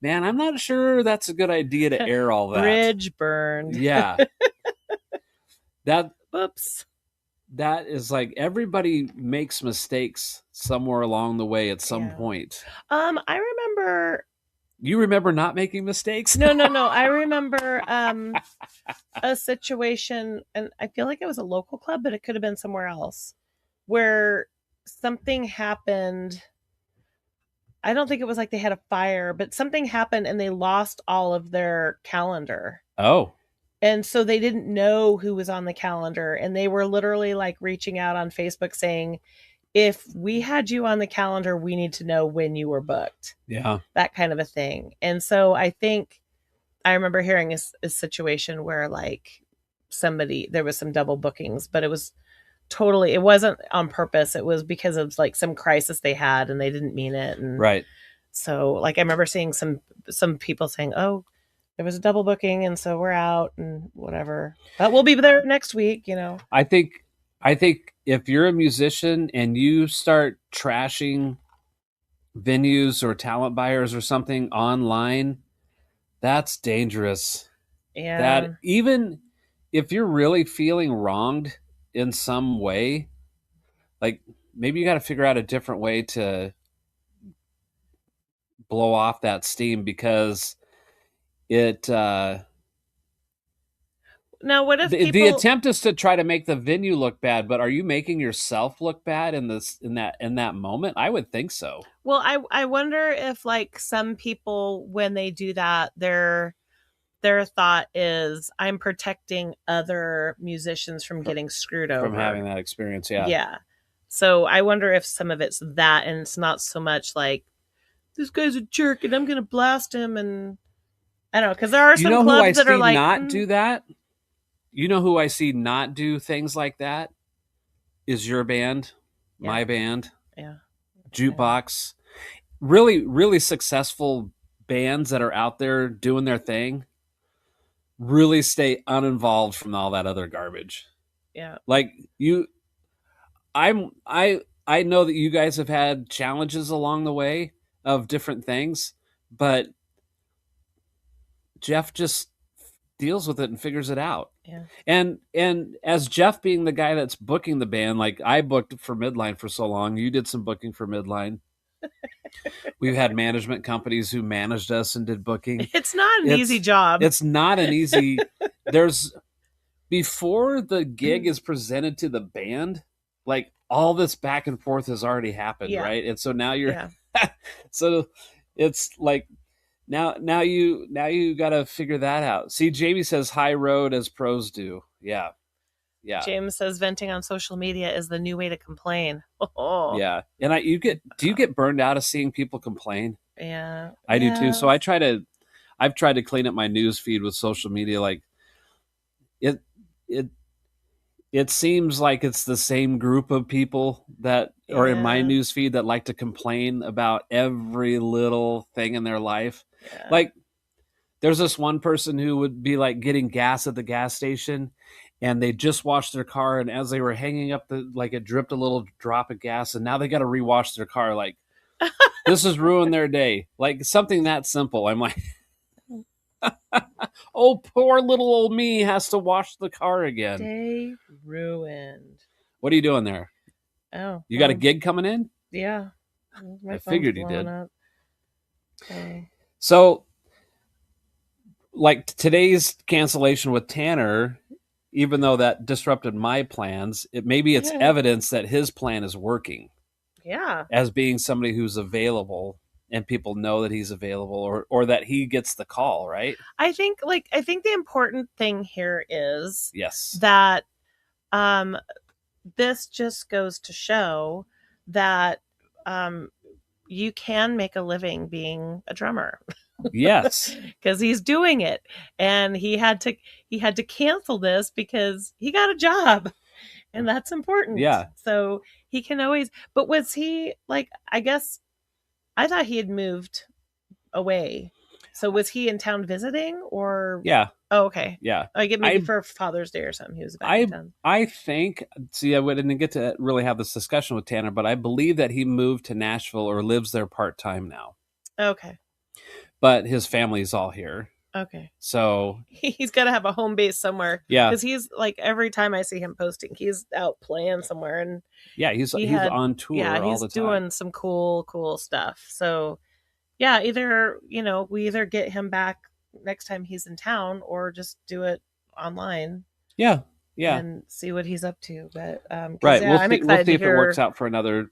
man, I'm not sure that's a good idea to air all that. Bridge burned. Yeah. Whoops. That is like, everybody makes mistakes somewhere along the way at some point. I remember. You remember not making mistakes? No. I remember a situation, and I feel like it was a local club, but it could have been somewhere else, where something happened. I don't think it was like they had a fire, but something happened and they lost all of their calendar. Oh. And so they didn't know who was on the calendar, and they were literally like reaching out on Facebook saying, if we had you on the calendar, we need to know when you were booked. Yeah. That kind of a thing. And so I think I remember hearing a situation where like there was some double bookings, but it wasn't on purpose. It was because of like some crisis they had and they didn't mean it. And right. So like I remember seeing some people saying, oh, there was a double booking and so we're out and whatever, but we'll be there next week. I think if you're a musician and you start trashing venues or talent buyers or something online, that's dangerous. Yeah. That even if you're really feeling wronged in some way, like maybe you got to figure out a different way to blow off that steam, because it now what if the attempt is to try to make the venue look bad, but are you making yourself look bad in that moment? I would think so. Well, I wonder if like some people, when they do that, their thought is, I'm protecting other musicians from getting screwed over, from having that experience. Yeah. So I wonder if some of it's that, and it's not so much like, this guy's a jerk and I'm gonna blast him, and I don't know, because there are some clubs that are like, not do that. You know who I see not do things like that is your band, my band, Jukebox. Really, really successful bands that are out there doing their thing really stay uninvolved from all that other garbage. Yeah. Like I know that you guys have had challenges along the way of different things, but Jeff just deals with it and figures it out. Yeah. And as Jeff being the guy that's booking the band, like I booked for Midline for so long, you did some booking for Midline. We've had management companies who managed us and did booking. It's not an easy job. It's not an easy. There's before the gig is presented to the band, like all this back and forth has already happened, right? And so now you're so it's like now you got to figure that out. See, Jamie says high road as pros do. Yeah. James says venting on social media is the new way to complain. Yeah. And do you get burned out of seeing people complain? Yeah. I do too. So I've tried to clean up my news feed with social media. Like it seems like it's the same group of people that are in my news feed that like to complain about every little thing in their life. Like there's this one person who would be like getting gas at the gas station, and they just washed their car, and as they were hanging up it dripped a little drop of gas, and now they got to rewash their car. Like this has ruined their day. Like something that simple. I'm like, oh, poor little old me has to wash the car again. Day ruined. What are you doing there? Oh, you got a gig coming in? Yeah, I figured you did. Okay. So, like today's cancellation with Tanner, even though that disrupted my plans, maybe it's evidence that his plan is working. Yeah, as being somebody who's available, and people know that he's available, or that he gets the call, right? I think the important thing here is yes that this just goes to show that you can make a living being a drummer. Yes, because he's doing it, and he had to cancel this because he got a job, and that's important. Yeah. So he can always. But was he like? I guess I thought he had moved away. So was he in town visiting, or? Yeah. Oh, okay. Yeah. I get maybe for Father's Day or something. He was back in town. I think. See, I didn't get to really have this discussion with Tanner, but I believe that he moved to Nashville or lives there part time now. Okay. But his family's all here. Okay. So he's got to have a home base somewhere. Yeah. Because he's like, every time I see him posting, he's out playing somewhere, and he's on tour. Yeah, all he's the time. doing some cool stuff. So yeah, either we either get him back next time he's in town, or just do it online. Yeah. And see what he's up to. But right, yeah, we'll see if it works out for another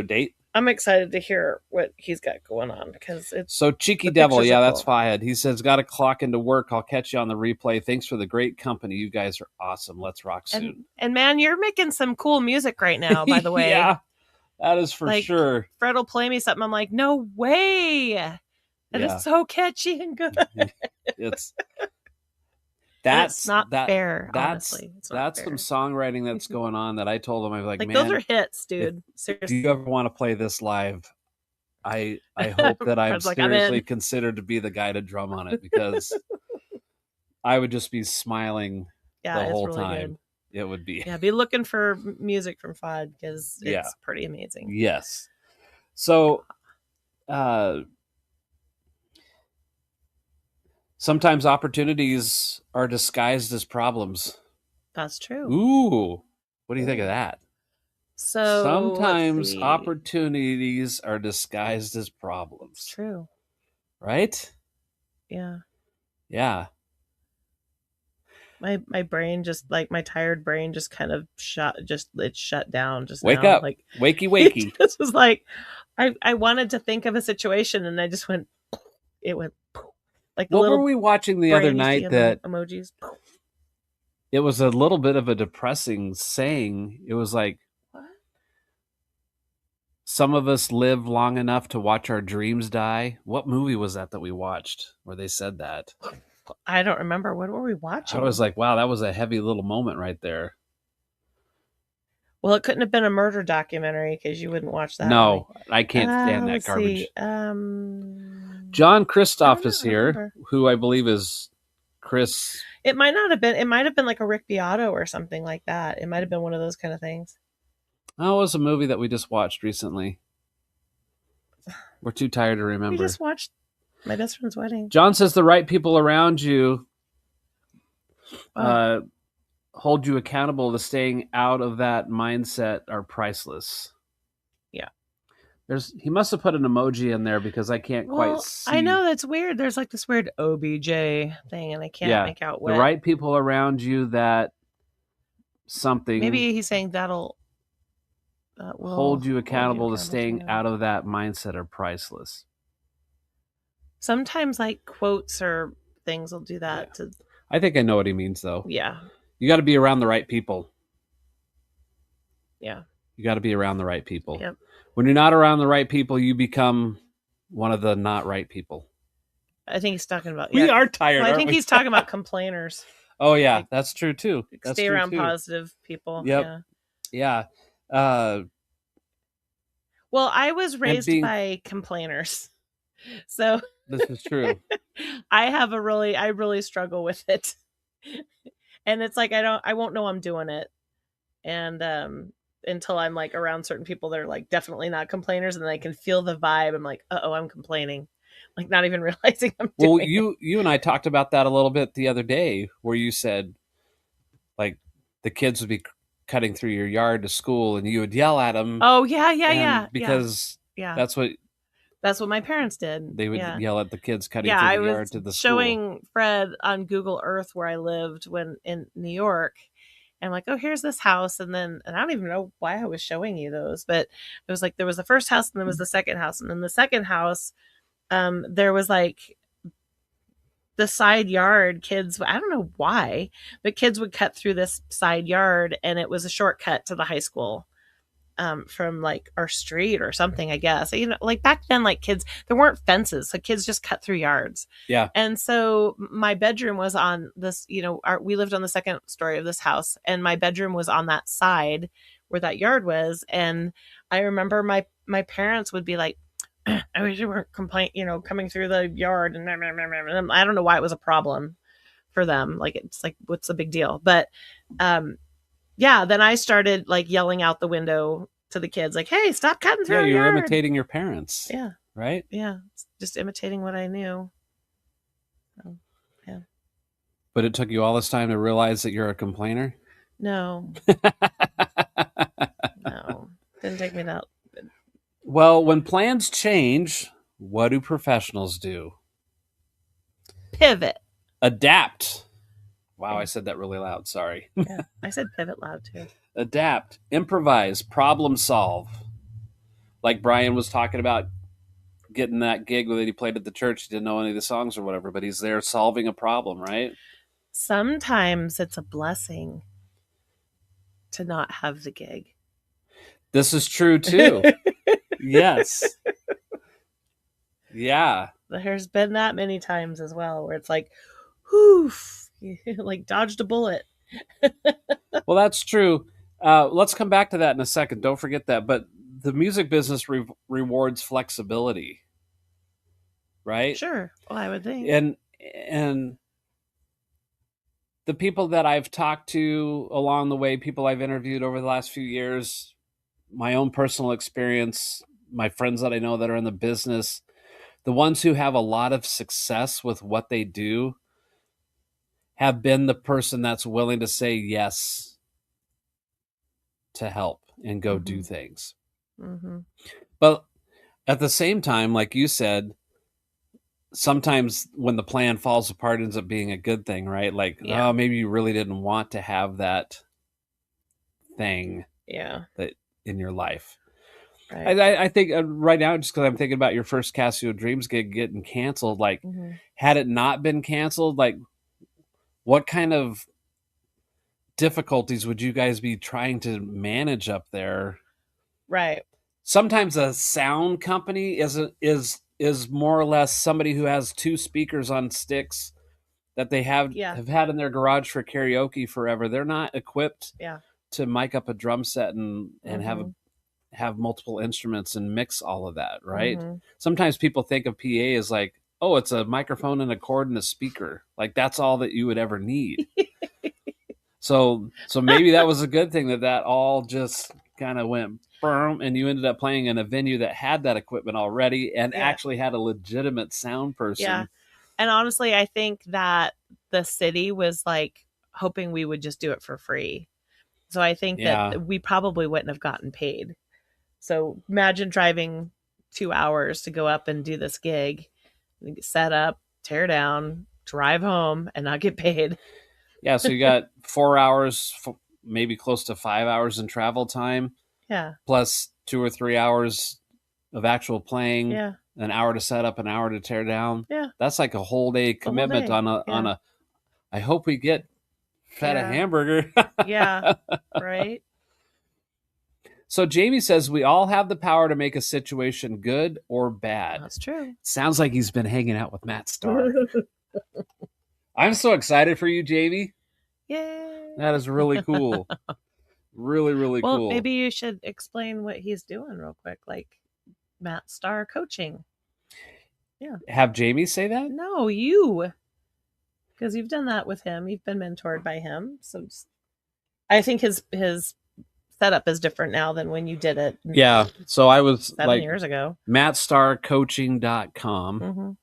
date. I'm excited to hear what he's got going on, because it's so Cheeky Devil. Yeah, that's Fahad. He says, got to clock into work. I'll catch you on the replay. Thanks for the great company. You guys are awesome. Let's rock soon. And man, you're making some cool music right now, by the way. Yeah, that is for sure. Fred will play me something. I'm like, no way. That is so catchy and good. That's not fair. Honestly, that's some songwriting that's going on that I told him. I was like, man, those are hits, dude. Seriously. Do you ever want to play this live? I hope that I'm seriously considered to be the guy to drum on it, because I would just be smiling the whole time. Good. It would be. Yeah, be looking for music from Fod, because it's pretty amazing. Yes. So Sometimes opportunities are disguised as problems. That's true. Ooh, what do you think of that? So let's Sometimes see. opportunities are disguised as It's problems. true. Right? Yeah. Yeah. My brain just like my tired brain just kind of it shut down just Wake now. up. Like Wakey, it wakey. just was like I wanted to think of a situation and I just went it went like the What were little we watching the other brain you see night in the that emojis. it was a little bit of a depressing saying? It was like, What? some of us live long enough to watch our dreams die. What movie was that we watched where they said that? I don't remember. What were we I watching? was like, wow, that was a heavy little moment right there. Well, it couldn't have been a murder documentary because you wouldn't watch that. No, I can't stand that Let's garbage. see. John I Kristoff don't is here, remember. who I believe is Chris. It might not have been. It might have been like a Rick Beato or something like that. It might have been one of those kind of things. Oh, it was a movie that we just watched recently. We're too tired to remember. We just watched My Best Friend's Wedding. John says the right people around you hold you accountable to staying out of that mindset are priceless. Yeah. He must have put an emoji in there because I can't quite see. I know that's weird. There's like this weird OBJ thing, and I can't make out what. The right people around you that something. Maybe he's saying that will hold you accountable to staying out of that mindset are priceless. Sometimes like quotes or things will do that. Yeah. I think I know what he means though. Yeah. You got to be around the right people. Yeah. You got to be around the right people. Yep. When you're not around the right people, you become one of the not right people. I think he's talking about. We are tired. Well, I think he's talking about complainers. Oh yeah, like, that's true too. That's stay around positive people. Yep. Yeah. Well, I was raised by complainers, so this is true. I really struggle with it, and it's like I won't know I'm doing it, and until I'm like around certain people that are like definitely not complainers, and then I can feel the vibe. I'm like, I'm complaining. Like not even realizing I'm doing it. You and I talked about that a little bit the other day, where you said, like, the kids would be cutting through your yard to school, and you would yell at them. Oh yeah, because that's what my parents did. They would yell at the kids cutting through the yard to the school. Showing Fred on Google Earth where I lived when in New York. And I'm like, oh, here's this house. And I don't even know why I was showing you those, but it was like there was the first house and there was the second house. And in the second house, there was like the side yard. Kids, I don't know why, but kids would cut through this side yard and it was a shortcut to the high school. From like our street or something, I guess. You know, like back then, like kids, there weren't fences, so kids just cut through yards. Yeah. And so my bedroom was on this, we lived on the second story of this house, and my bedroom was on that side where that yard was. And I remember my parents would be like, I wish you weren't coming through the yard, and I don't know why it was a problem for them. Like it's like, what's the big deal? But then I started like yelling out the window to the kids, like, "Hey, stop cutting through!" Yeah, you're imitating your parents. Yeah, right. Yeah, just imitating what I knew. So, yeah. But it took you all this time to realize that you're a complainer? No, no, didn't take me that. Well, when plans change, what do professionals do? Pivot. Adapt. Wow, I said that really loud. Sorry. Yeah, I said pivot loud too. Adapt, improvise, problem solve. Like Brian was talking about getting that gig that he played at the church. He didn't know any of the songs or whatever, but he's there solving a problem, right? Sometimes it's a blessing to not have the gig. This is true too. Yes. Yeah. There's been that many times as well where it's like, whew, like dodged a bullet. Well, that's true. Let's come back to that in a second. Don't forget that. But the music business rewards flexibility, right? Sure. Well, I would think. And the people that I've talked to along the way, people I've interviewed over the last few years, my own personal experience, my friends that I know that are in the business, the ones who have a lot of success with what they do have been the person that's willing to say yes to help and go do things. But at the same time, like you said, sometimes when the plan falls apart, it ends up being a good thing, right? Like, oh, maybe you really didn't want to have that thing that in your life. Right. I think right now, just because I'm thinking about your first Casio Dreams gig getting canceled, like, had it not been canceled, like, what kind of difficulties would you guys be trying to manage up there? Right. Sometimes a sound company is more or less somebody who has two speakers on sticks that they have had in their garage for karaoke forever. They're not equipped to mic up a drum set and have multiple instruments and mix all of that, right? Sometimes people think of PA as like, oh, it's a microphone and a cord and a speaker. Like, that's all that you would ever need. So maybe that was a good thing that all just kind of went firm, and you ended up playing in a venue that had that equipment already and actually had a legitimate sound person. Yeah. And honestly, I think that the city was like hoping we would just do it for free. So I think that we probably wouldn't have gotten paid. So imagine driving 2 hours to go up and do this gig, set up, tear down, drive home, and not get paid. Yeah, so you got 4 hours, maybe close to 5 hours in travel time. Yeah. Plus 2 or 3 hours of actual playing. Yeah. An hour to set up, an hour to tear down. Yeah. That's like a whole day commitment on a I hope we get fed a hamburger. Yeah. Right. So Jamie says we all have the power to make a situation good or bad. That's true. Sounds like he's been hanging out with Matt Starr. I'm so excited for you, Jamie. Yay. That is really cool. Really, really cool. Well, maybe you should explain what he's doing real quick, like Matt Starr coaching. Yeah. Have Jamie say that? No, you. Because you've done that with him. You've been mentored by him. So I think his setup is different now than when you did it. Yeah. So I was 7 years ago. MattStarCoaching.com.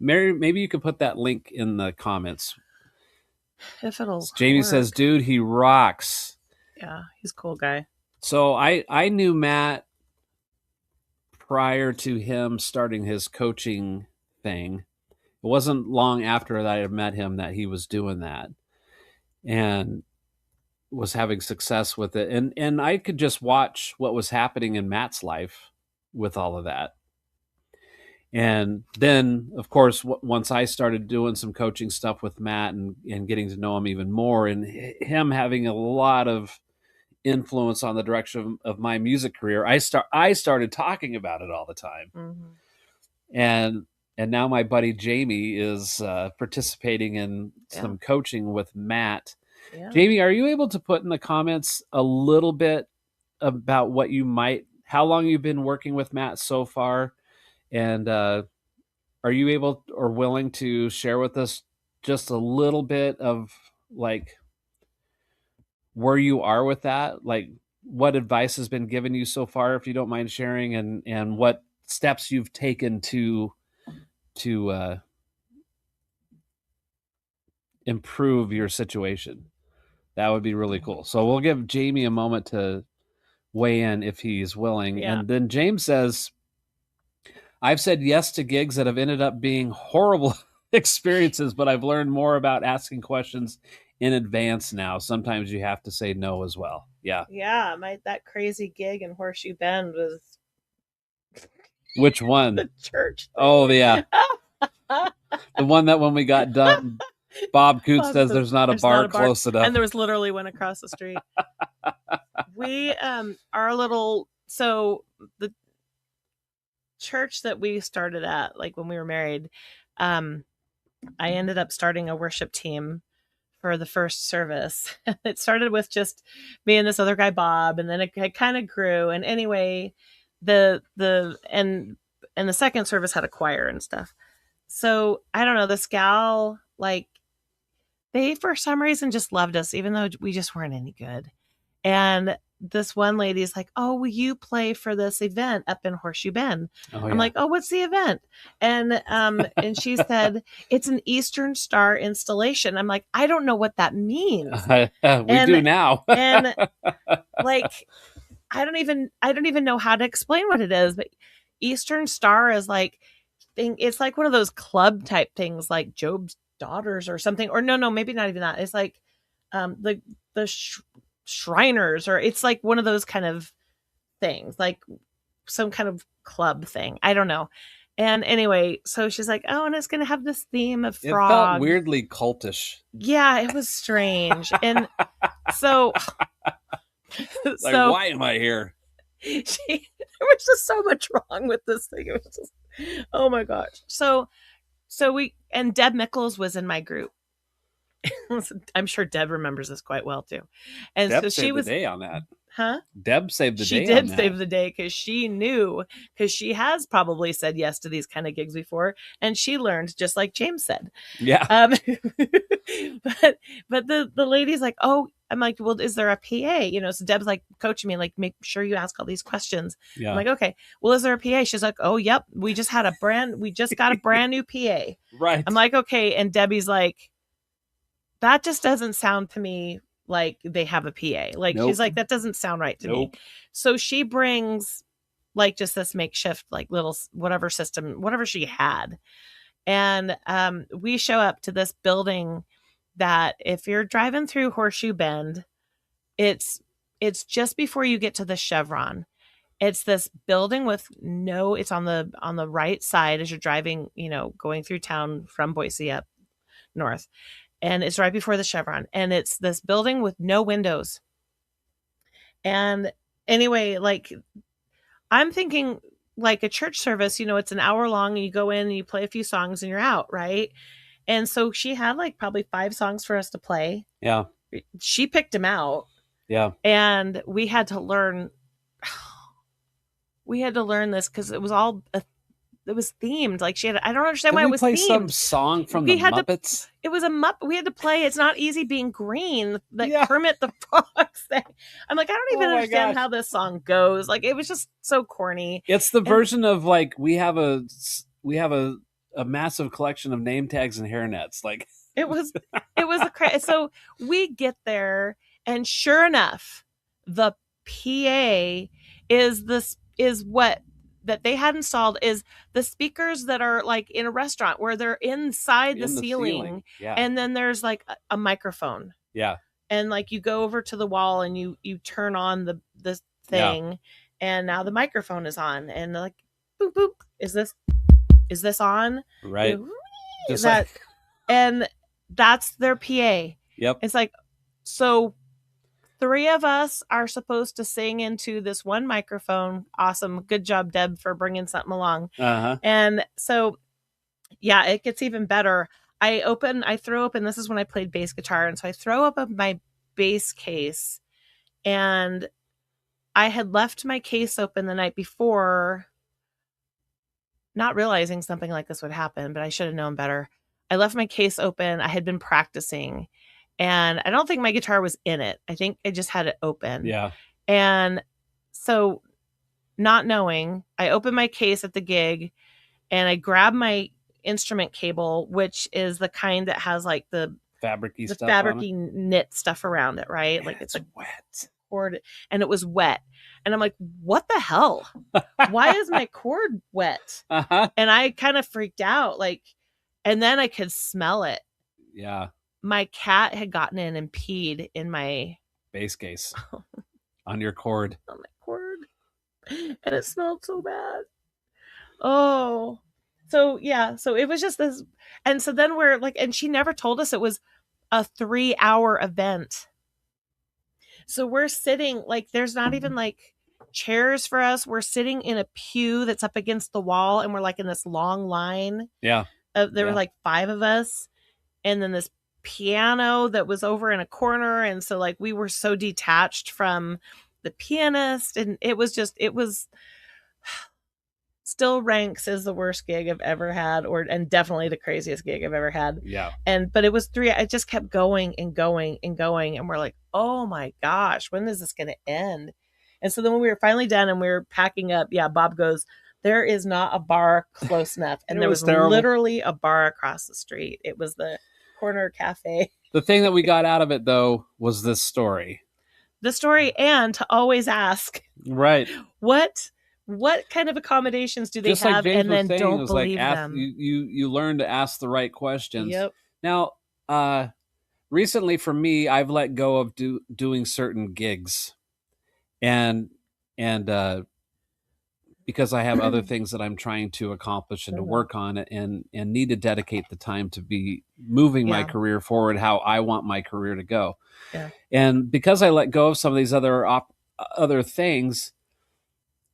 Mary, maybe you could put that link in the comments. If it'll Jamie work. says, dude, he rocks. Yeah, he's a cool guy. So I knew Matt prior to him starting his coaching thing. It wasn't long after that I had met him that he was doing that and was having success with it. And I could just watch what was happening in Matt's life with all of that. And then, of course, once I started doing some coaching stuff with Matt and getting to know him even more, and him having a lot of influence on the direction of my music career, I started talking about it all the time. And now my buddy Jamie is participating in some coaching with Matt. Yeah. Jamie, are you able to put in the comments a little bit about how long you've been working with Matt so far? And are you able or willing to share with us just a little bit of like where you are with that? Like what advice has been given you so far, if you don't mind sharing, and what steps you've taken to improve your situation? That would be really cool. So we'll give Jamie a moment to weigh in if he's willing. Yeah. And then James says, I've said yes to gigs that have ended up being horrible experiences, but I've learned more about asking questions in advance now. Sometimes you have to say no as well. Yeah. Yeah. That crazy gig in Horseshoe Bend was. Which one? The church thing. Oh, yeah. The one that when we got done, Bob Coots says there's not a bar close enough. And there was literally one across the street. We so the church that we started at, like when we were married, I ended up starting a worship team for the first service. It started with just me and this other guy, Bob, and then it kind of grew. And anyway, the second service had a choir and stuff. So I don't know, this gal, like, they for some reason just loved us, even though we just weren't any good. And this one lady's like, oh, will you play for this event up in Horseshoe Bend? Oh, I'm like, oh, what's the event? And she said, it's an Eastern Star installation. I'm like, I don't know what that means. We do now. And like, I don't even know how to explain what it is, but Eastern Star is like, it's like one of those club type things, like Job's Daughters or something, or no, maybe not even that. It's like the Shriners, or it's like one of those kind of things, like some kind of club thing. I don't know. And anyway, so she's like, oh, and it's going to have this theme of frogs. It felt weirdly cultish. Yeah, it was strange. And so, like, why am I here? There was just so much wrong with this thing. It was just, oh my gosh. So and Deb Mickles was in my group. I'm sure Deb remembers this quite well too. And Deb so saved she was the day on that. Huh? Deb saved the day. She did save the day because she knew, because she has probably said yes to these kind of gigs before, and she learned just like James said. Yeah. But the lady's like, oh, I'm like, well, is there a PA? You know, so Deb's like coaching me, like, make sure you ask all these questions. Yeah. I'm like, okay, well, is there a PA? She's like, oh, yep, we just got a brand new PA. Right. I'm like, okay, and Debbie's like, that just doesn't sound to me like they have a PA. Like, nope. She's like, that doesn't sound right to me. So she brings like just this makeshift, like little, whatever system, whatever she had. And we show up to this building that if you're driving through Horseshoe Bend, it's just before you get to the Chevron. It's this building with it's on the right side as you're driving, you know, going through town from Boise up north. And it's right before the Chevron. And it's this building with no windows. And anyway, like, I'm thinking like a church service, you know, it's an hour long and you go in and you play a few songs and you're out, right? And so she had like probably 5 songs for us to play. Yeah. She picked them out. Yeah. And we had to learn this because it was all it was themed. Like she had, I don't understand why it was themed. Some song from the Muppets. It was a Muppet. We had to play It's Not Easy Being Green, that Kermit the Frog thing. I'm like, I don't even understand how this song goes. Like, it was just so corny. It's the version of like, we have a massive collection of name tags and hairnets. Like, it was so we get there, and sure enough, the PA is what that they had installed is the speakers that are like in a restaurant where they're inside the ceiling. Yeah. And then there's like a microphone. Yeah. And like you go over to the wall and you turn on the thing, and now the microphone is on, and like, boop, boop. Is this on? Right. Just that, like... And that's their PA. Yep. It's like, so 3 of us are supposed to sing into this one microphone. Awesome. Good job, Deb, for bringing something along. Uh-huh. And so, yeah, it gets even better. I throw open, this is when I played bass guitar. And so I throw up my bass case, and I had left my case open the night before, not realizing something like this would happen, but I should have known better. I left my case open. I had been practicing, and I don't think my guitar was in it. I think I just had it open. Yeah. And so, not knowing, I opened my case at the gig, and I grabbed my instrument cable, which is the kind that has like the fabricy knit stuff around it, right? Yeah, like it's like wet cord, and it was wet. And I'm like, what the hell? Why is my cord wet? Uh-huh. And I kind of freaked out, like, and then I could smell it. Yeah. My cat had gotten in and peed in my bass case on your cord. On my cord. And it smelled so bad. Oh. So, yeah. So it was just this. And so then we're like, and she never told us it was a 3-hour event. So we're sitting, like, there's not even like chairs for us. We're sitting in a pew that's up against the wall, and we're like in this long line. Yeah. There were like 5 of us. And then this piano that was over in a corner. And so like we were so detached from the pianist, and it was still ranks as the worst gig I've ever had, and definitely the craziest gig I've ever had. Yeah. But it was 3. I just kept going and going and going, and we're like, oh my gosh, when is this going to end? And so then when we were finally done and we were packing up, Bob goes, there is not a bar close enough. And there was literally a bar across the street. It was the corner cafe. The thing that we got out of it, though, was this story. The story, and to always ask, right, what kind of accommodations do they just have, like and then saying, don't believe them. You learn to ask the right questions. Yep. Now, recently for me, I've let go of doing certain gigs, and because I have other things that I'm trying to accomplish and to work on, and need to dedicate the time to be moving my career forward how I want my career to go. Yeah. And because I let go of some of these other things,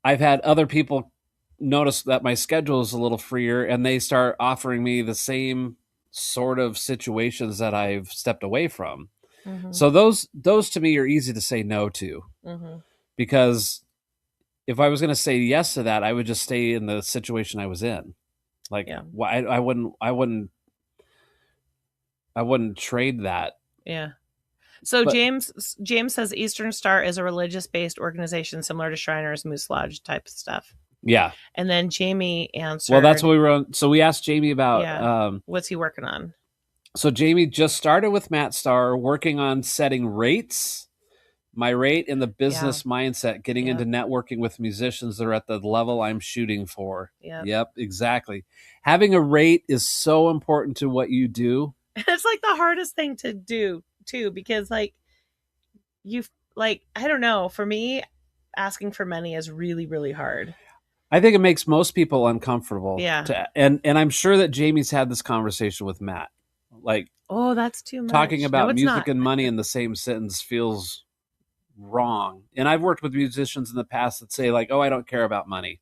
I've had other people notice that my schedule is a little freer, and they start offering me the same sort of situations that I've stepped away from. Mm-hmm. So those to me are easy to say no to, because if I was going to say yes to that, I would just stay in the situation I was in. Like, I wouldn't trade that. Yeah. So James says Eastern Star is a religious-based organization similar to Shriners, Moose Lodge type stuff. Yeah. And then Jamie answered. Well, that's what we were on. So we asked Jamie about what's he working on. So Jamie just started with Matt Starr, working on setting rates. My rate in the business mindset, getting into networking with musicians that are at the level I'm shooting for. Yep, exactly. Having a rate is so important to what you do. It's like the hardest thing to do too, because I don't know, for me, asking for money is really, really hard. I think it makes most people uncomfortable. Yeah. And I'm sure that Jamie's had this conversation with Matt. Like, oh, that's too much. Talking about music and money in the same sentence feels wrong. And I've worked with musicians in the past that say, like, oh, I don't care about money.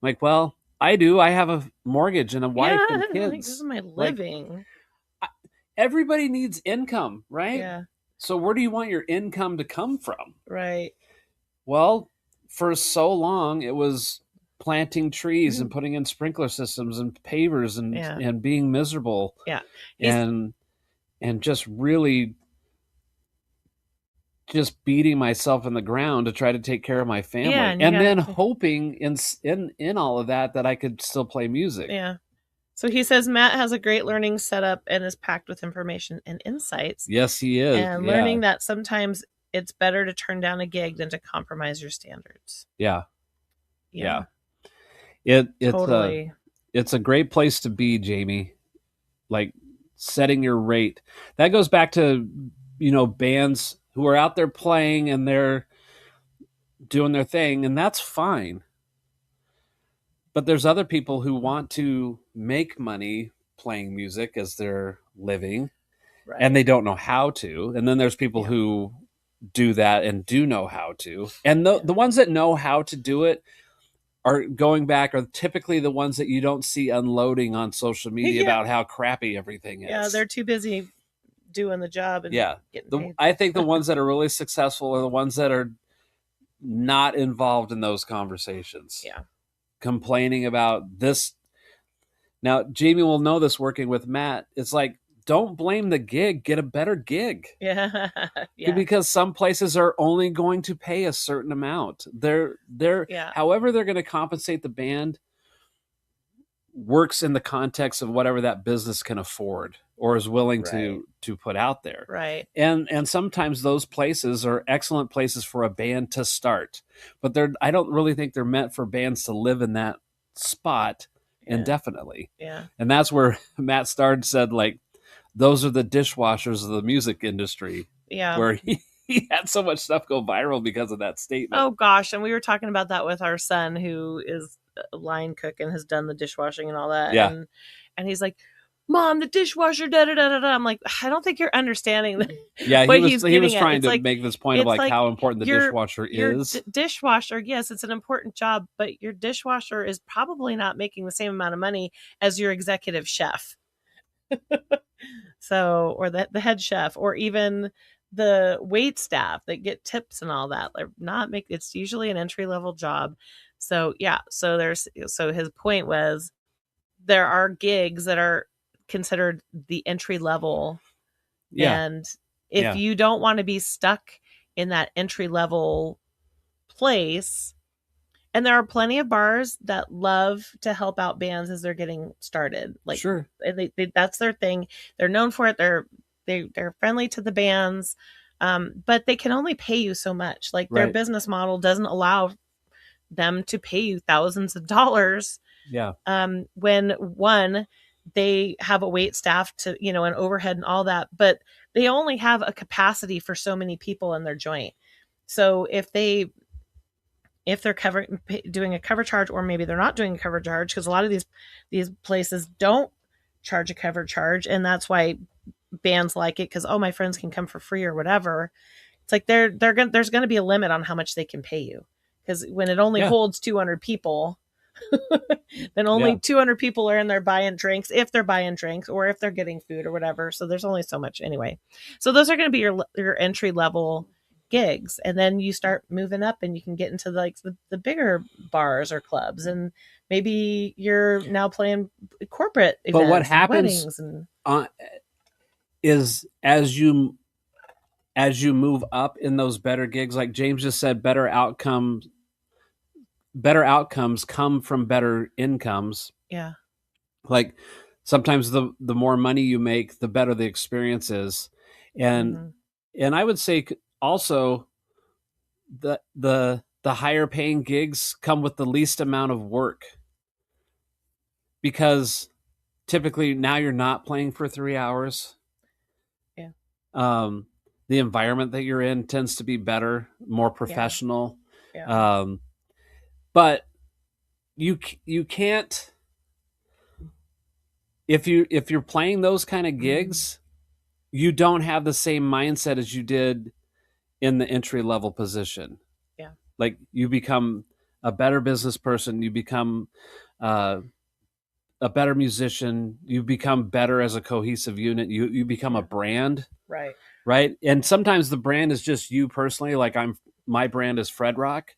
I'm like, well, I do. I have a mortgage and a wife and kids. Like, this is my living. Everybody needs income, right? Yeah. So where do you want your income to come from? Right. Well, for so long, it was planting trees and putting in sprinkler systems and pavers and being miserable. Yeah. And just really just beating myself in the ground to try to take care of my family, and then hoping in all of that I could still play music. Yeah. So he says Matt has a great learning setup and is packed with information and insights. Yes, he is. And learning that sometimes it's better to turn down a gig than to compromise your standards. Yeah. Totally. It's a great place to be, Jamie. Like, setting your rate. That goes back to, bands who are out there playing and they're doing their thing, and that's fine. But there's other people who want to make money playing music as their living, and they don't know how to. And then there's people who do that and do know how to. And the ones that know how to do it are typically the ones that you don't see unloading on social media about how crappy everything is. Yeah, they're too busy doing the job and getting paid. I think the ones that are really successful are the ones that are not involved in those conversations. Yeah. Complaining about this. Now, Jamie will know this working with Matt. It's like, don't blame the gig, get a better gig. Yeah. Because some places are only going to pay a certain amount. However they're going to compensate the band works in the context of whatever that business can afford or is willing to put out there. Right. And sometimes those places are excellent places for a band to start, but I don't really think they're meant for bands to live in that spot indefinitely. Yeah. And that's where Matt Starr said, like, those are the dishwashers of the music industry. Yeah. Where he had so much stuff go viral because of that statement. Oh gosh. And we were talking about that with our son, who is a line cook and has done the dishwashing and all that. Yeah. And he's like, Mom, the dishwasher, da da da da da. I'm like, I don't think you're understanding that. Yeah, he was trying to make this point of like how important the dishwasher is. Dishwasher, yes, it's an important job, but your dishwasher is probably not making the same amount of money as your executive chef. So, or the head chef, or even the wait staff that get tips and all that. They're not it's usually an entry level job. So yeah, so his point was there are gigs that are considered the entry level, Yeah. and if you don't want to be stuck in that entry level place, and there are plenty of bars that love to help out bands as they're getting started. Like, sure. That's their thing. They're known for it. They're friendly to the bands, but they can only pay you so much. Like their business model doesn't allow them to pay you thousands of dollars. Yeah. When one, they have a wait staff to, and overhead and all that, but they only have a capacity for so many people in their joint. So if they're doing a cover charge, or maybe they're not doing a cover charge, because a lot of these places don't charge a cover charge, and that's why bands like it, because my friends can come for free or whatever. It's like there's going to be a limit on how much they can pay you, because when it only holds 200 people, then only 200 people are in there buying drinks, if they're buying drinks or if they're getting food or whatever. So there's only so much anyway. So those are going to be your entry level gigs, and then you start moving up and you can get into like the bigger bars or clubs, and maybe you're now playing corporate events. But what happens weddings and is as you move up in those better gigs, like James just said, better outcomes come from better incomes. Yeah. Like sometimes the more money you make, the better the experience is. And I would say also the higher paying gigs come with the least amount of work, because typically now you're not playing for 3 hours. Yeah. The environment that you're in tends to be better, more professional. Yeah. But you can't, if you're playing those kind of gigs, you don't have the same mindset as you did in the entry level position. Yeah. Like you become a better business person, you become a better musician, you become better as a cohesive unit, you become a brand. Right. And sometimes the brand is just you personally. Like my brand is Fred Rock.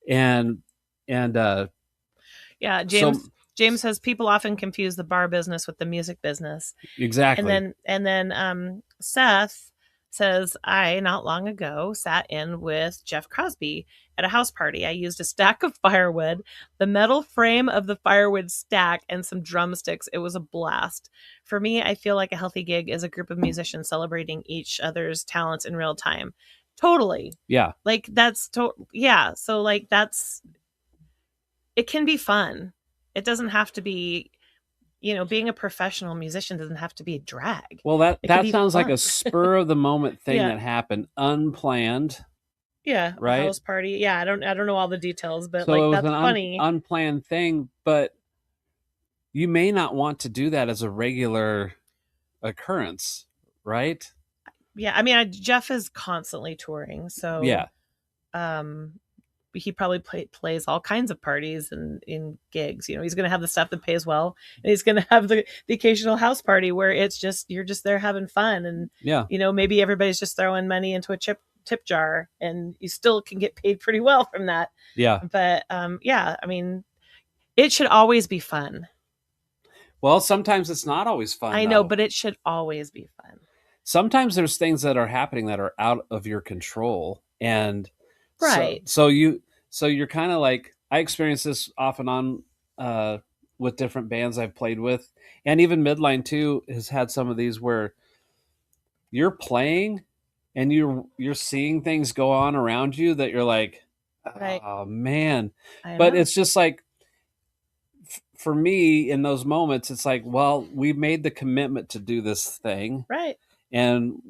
And yeah, James says people often confuse the bar business with the music business. Exactly. And then Seth says, I not long ago sat in with Jeff Crosby at a house party. I used a stack of firewood, the metal frame of the firewood stack, and some drumsticks. It was a blast. For me, I feel like a healthy gig is a group of musicians celebrating each other's talents in real time. Totally. Yeah. Like that's yeah. So like it can be fun. It doesn't have to be, being a professional musician doesn't have to be a drag. Well, that sounds like a spur of the moment thing that happened, unplanned. Yeah, right. A house party. Yeah, I don't know all the details, but so like it was that's funny. Unplanned thing, but you may not want to do that as a regular occurrence, right? Yeah, I mean, Jeff is constantly touring, so yeah. He probably plays all kinds of parties and in gigs. He's going to have the stuff that pays well, and he's going to have the occasional house party where it's just you're just there having fun, and maybe everybody's just throwing money into a tip jar, and you still can get paid pretty well from that. Yeah. But I mean, it should always be fun. Well, sometimes it's not always fun. I know, but it should always be fun. Sometimes there's things that are happening that are out of your control, and right. So you're kind of like, I experience this off and on with different bands I've played with, and even Midline too has had some of these where you're playing and you're seeing things go on around you that you're like, oh man. But it's just like, for me in those moments, it's like, well, we made the commitment to do this thing. Right. And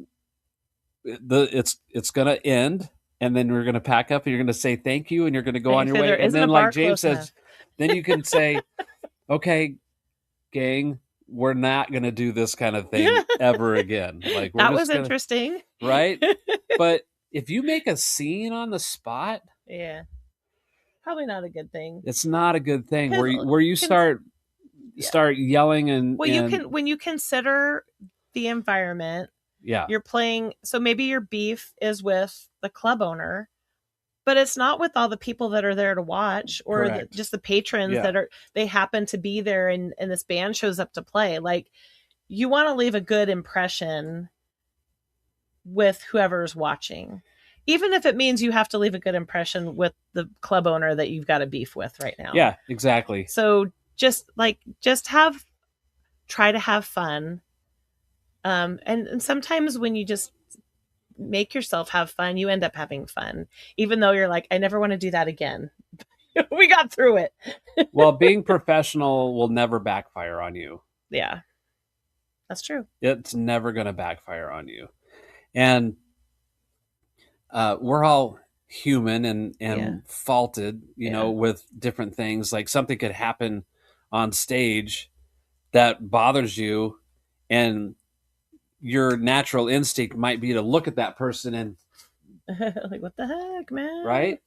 it's going to end. And then we're going to pack up and you're going to say thank you and you're going to go on your way. And then like James says, then you can say, okay, gang, we're not going to do this kind of thing ever again. Like that was interesting. Right. But if you make a scene on the spot. Yeah. Probably not a good thing. It's not a good thing where you start yelling and. Well, when you consider the environment. Yeah. You're playing, so maybe your beef is with the club owner, but it's not with all the people that are there to watch, or just the patrons that they happen to be there, and this band shows up to play. Like, you want to leave a good impression with whoever's watching, even if it means you have to leave a good impression with the club owner that you've got a beef with right now. Yeah, exactly. So try to have fun. And sometimes when you just make yourself have fun, you end up having fun, even though you're like, I never want to do that again. We got through it. Well, being professional will never backfire on you. Yeah, that's true. It's never going to backfire on you. And we're all human and faulted, you know, with different things. Like, something could happen on stage that bothers you, and your natural instinct might be to look at that person and like, what the heck, man? Right?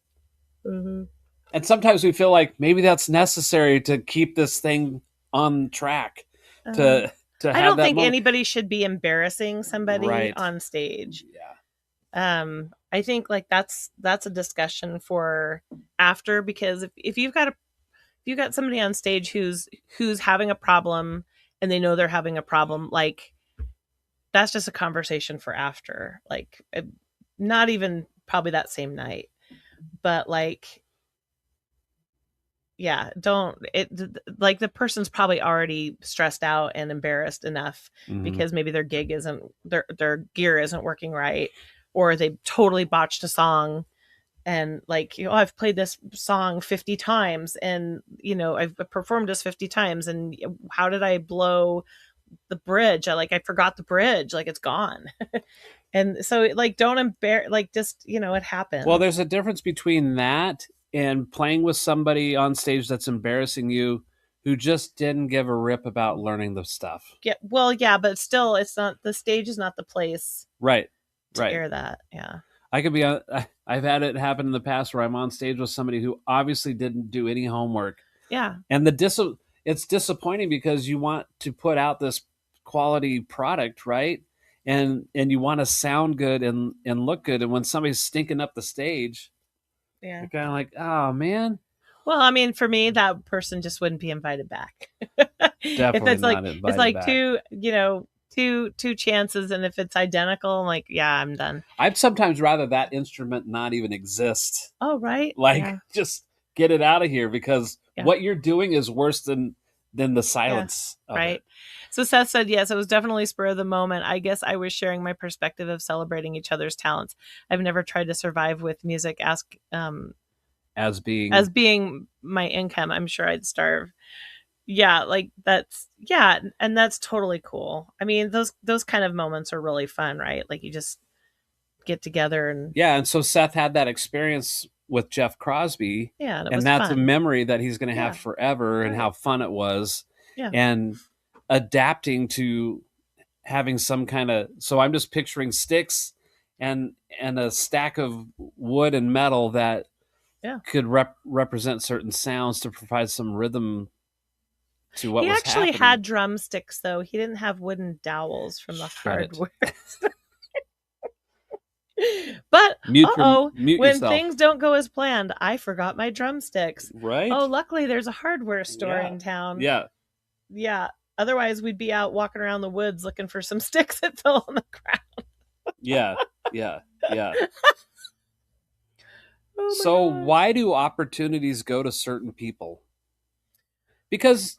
Mm-hmm. And sometimes we feel like maybe that's necessary to keep this thing on track. I don't think anybody should be embarrassing somebody on stage. Yeah. I think like that's a discussion for after, because if you've got somebody on stage who's having a problem, and they know they're having a problem, like, that's just a conversation for after, like, not even probably that same night, but like, yeah, like, the person's probably already stressed out and embarrassed enough because maybe their gear isn't working right, or they totally botched a song, and like, I've played this song 50 times, and I've performed this 50 times, and how did I blow the bridge? I forgot the bridge, like, it's gone. And so, like, don't embarrass, like, just, it happens. Well, there's a difference between that and playing with somebody on stage that's embarrassing you, who just didn't give a rip about learning the stuff. Yeah, well, yeah, but still, it's not, the stage is not the place, right? To air that. Yeah, I could be. I've had it happen in the past where I'm on stage with somebody who obviously didn't do any homework. Yeah, and it's disappointing because you want to put out this quality product, right? And you want to sound good and look good, and when somebody's stinking up the stage, yeah, you're kind of like, oh man. Well, I mean, for me, that person just wouldn't be invited back. Definitely if it's not like, invited it's like back. two chances, and if it's identical, I'm like, yeah, I'm done. I'd sometimes rather that instrument not even exist. Oh, right. Like, just get it out of here, because what you're doing is worse than the silence. Right. It. So Seth said, yes, it was definitely spur of the moment. I guess I was sharing my perspective of celebrating each other's talents. I've never tried to survive with music as being my income. I'm sure I'd starve. Yeah, like, and that's totally cool. I mean, those kind of moments are really fun, right? Like, you just get together and and so Seth had that experience with Jeff Crosby, and that's fun. a memory that he's going to have forever, and how fun it was, and adapting to having some kind of. So I'm just picturing sticks and a stack of wood and metal that could represent certain sounds to provide some rhythm to what was happening. He actually had drumsticks, though. He didn't have wooden dowels from the hardware. But when things don't go as planned, I forgot my drumsticks. Right. Oh, luckily there's a hardware store in town. Yeah. Otherwise, we'd be out walking around the woods looking for some sticks that fell on the ground. Yeah. So why do opportunities go to certain people? Because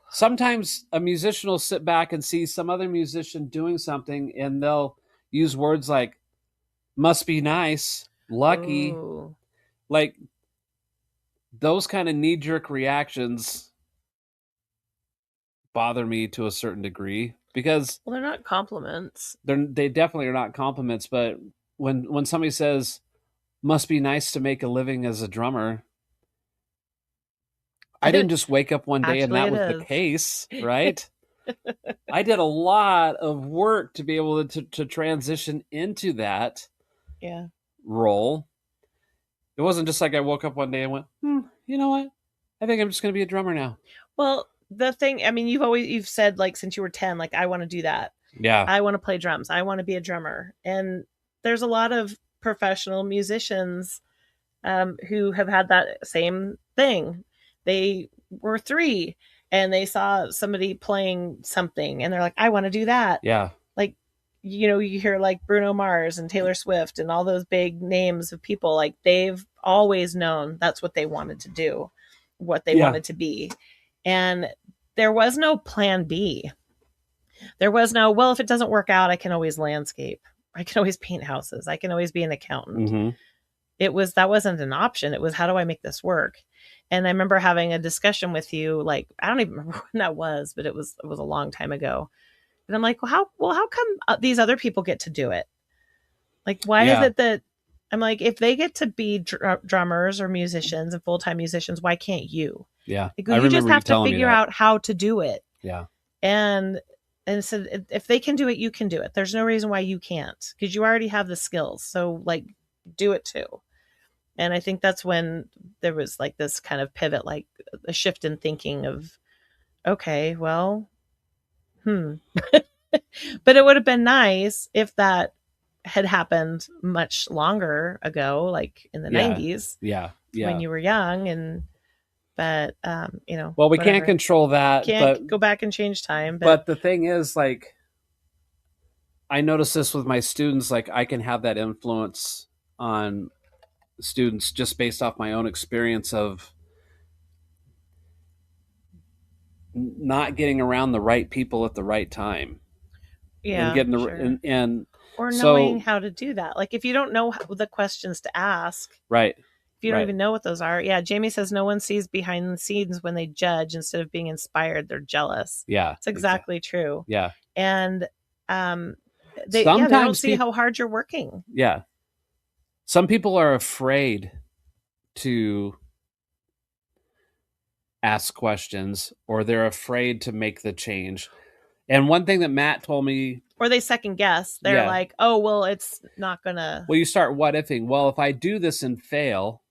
sometimes a musician will sit back and see some other musician doing something, and they'll use words like "must be nice," "lucky." Ooh. Like, those kind of knee-jerk reactions bother me to a certain degree, because they're not compliments. They definitely are not compliments. But when somebody says, "must be nice to make a living as a drummer," I didn't just wake up one day and that was the case, right? I did a lot of work to be able to transition into that role. It wasn't just like I woke up one day and went, you know what? I think I'm just going to be a drummer now. Well, the thing, I mean, you've said, like, since you were 10, like, I want to do that. Yeah. I want to play drums. I want to be a drummer. And there's a lot of professional musicians who have had that same thing. They were 3 and they saw somebody playing something and they're like, I want to do that. Yeah. Like, you hear like Bruno Mars and Taylor Swift and all those big names of people, like they've always known that's what they wanted to do, what they wanted to be. And there was no plan B. There was no, well, if it doesn't work out, I can always landscape. I can always paint houses. I can always be an accountant. Mm-hmm. That wasn't an option. It was, how do I make this work? And I remember having a discussion with you, like, I don't even remember when that was, but it was a long time ago. And I'm like, how come these other people get to do it? Like, why is it that I'm like, if they get to be drummers or musicians and full-time musicians, why can't you? Yeah. Like, you just have to figure out how to do it. Yeah. And so if they can do it, you can do it. There's no reason why you can't, because you already have the skills. So like, do it too. And I think that's when there was like this kind of pivot, like a shift in thinking of, okay, well, but it would have been nice if that had happened much longer ago, like in the 90s. Yeah. When you were young. But well, we can't control that. Can't go back and change time. But the thing is, like, I notice this with my students, like I can have that influence on students just based off my own experience of not getting around the right people at the right time. Yeah. And getting and or knowing how to do that. Like, if you don't know the questions to ask. Right. If you don't even know what those are. Yeah. Jamie says no one sees behind the scenes when they judge. Instead of being inspired, they're jealous. Yeah. It's exactly true. Yeah. And they don't see how hard you're working. Yeah. Some people are afraid to ask questions, or they're afraid to make the change. And one thing that Matt told me, or they second guess. They're like, oh, well, it's not gonna. Well, you start what ifing. Well, if I do this and fail,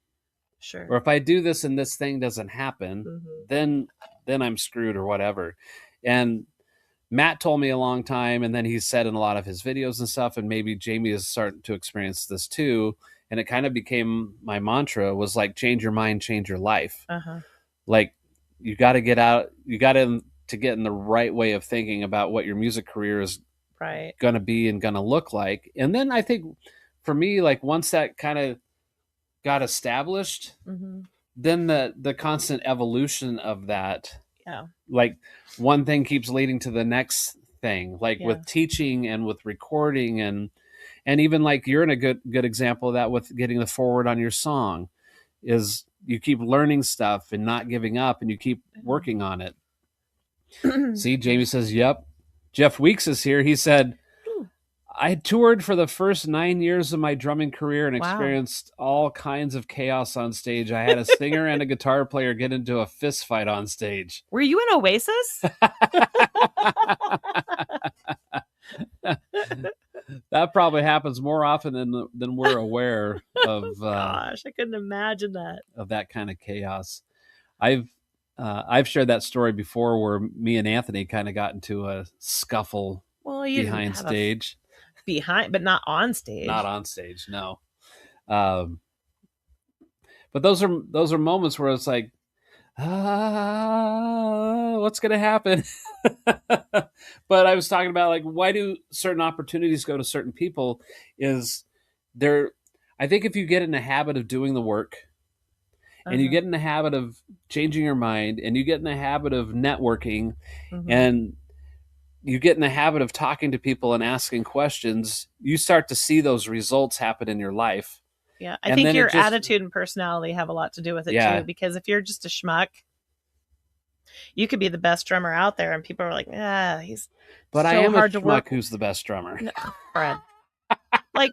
sure. Or if I do this and this thing doesn't happen, then I'm screwed or whatever. And Matt told me a long time, and then he said in a lot of his videos and stuff, and maybe Jamie is starting to experience this too. And it kind of became my mantra, was like, change your mind, change your life. Like, you got to get out, you got to get in the right way of thinking about what your music career is going to be and going to look like. And then I think for me, like, once that kind of got established, then the constant evolution of that, like, one thing keeps leading to the next thing, like with teaching and with recording, and even like you're in a good example of that with getting the forward on your song, is you keep learning stuff and not giving up, and you keep working on it. See, Jamie says, yep. Jeff Weeks is here. He said, I toured for the first 9 years of my drumming career and experienced all kinds of chaos on stage. I had a singer and a guitar player get into a fist fight on stage. Were you in Oasis? That probably happens more often than we're aware of. Gosh, I couldn't imagine that. Of that kind of chaos. I've shared that story before, where me and Anthony kind of got into a scuffle behind stage. But not on stage. Not on stage, no. But those are moments where it's like, what's going to happen? But I was talking about, like, why do certain opportunities go to certain people? Is there? I think if you get in the habit of doing the work, and you get in the habit of changing your mind, and you get in the habit of networking, and you get in the habit of talking to people and asking questions, you start to see those results happen in your life. Yeah. I think your attitude and personality have a lot to do with it too, because if you're just a schmuck, you could be the best drummer out there and people are like, he's but so I am hard a schmuck to work. Who's the best drummer? No, Fred. Like,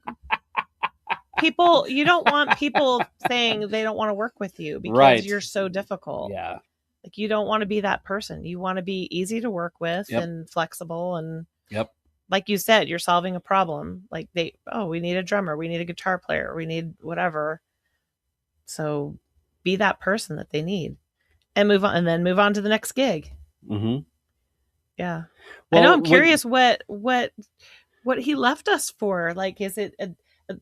people, you don't want people saying they don't want to work with you because you're so difficult. Yeah. Like, you don't want to be that person. You want to be easy to work with and flexible. And like you said, you're solving a problem. Like, we need a drummer. We need a guitar player. We need whatever. So be that person that they need and move on, and then move on to the next gig. Yeah. Well, I know. I'm curious what he left us for. Like, is it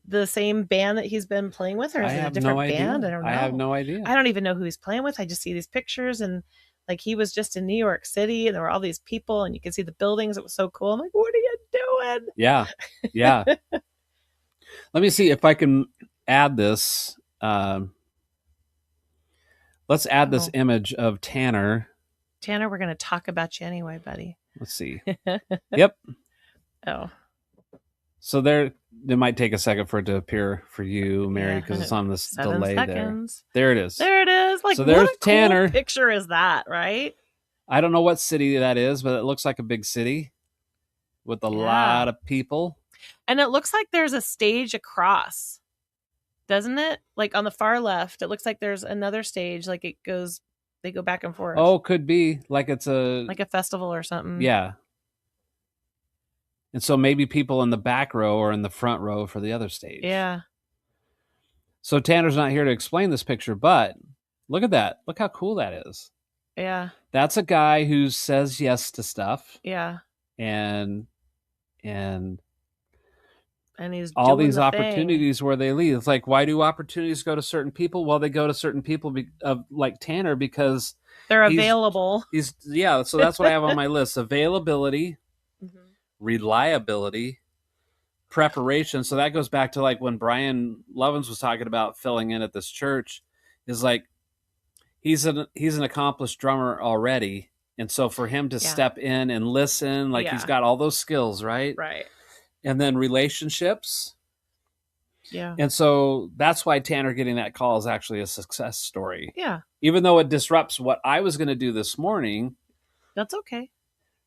the same band that he's been playing with, or is it a different band? I don't know. I have no idea. I don't even know who he's playing with. I just see these pictures, and like he was just in New York City, and there were all these people, and you could see the buildings. It was so cool. I'm like, what are you doing? Yeah. Let me see if I can add this. Let's add this image of Tanner. Tanner, we're going to talk about you anyway, buddy. Let's see. Yep. Oh. So there, it might take a second for it to appear for you, Mary, because it's on this delay seconds. There it is. There it is. Like, so there's Tanner. Cool picture is that, right? I don't know what city that is, but it looks like a big city with a lot of people. And it looks like there's a stage across, doesn't it? Like on the far left, it looks like there's another stage. Like they go back and forth. Oh, could be like it's a festival or something. Yeah. And so maybe people in the back row or in the front row for the other stage. Yeah. So Tanner's not here to explain this picture, but look at that. Look how cool that is. Yeah. That's a guy who says yes to stuff. Yeah. And he's all these opportunities where they lead. It's like, why do opportunities go to certain people? Well, they go to certain people like Tanner because they're available. So that's what I have on my list: availability, reliability, preparation. So that goes back to like when Brian Lovins was talking about filling in at this church. Is like he's an accomplished drummer already, and so for him to step in and listen, like he's got all those skills, right? Right. And then relationships. Yeah. And so that's why Tanner getting that call is actually a success story. Yeah. Even though it disrupts what I was going to do this morning. That's okay.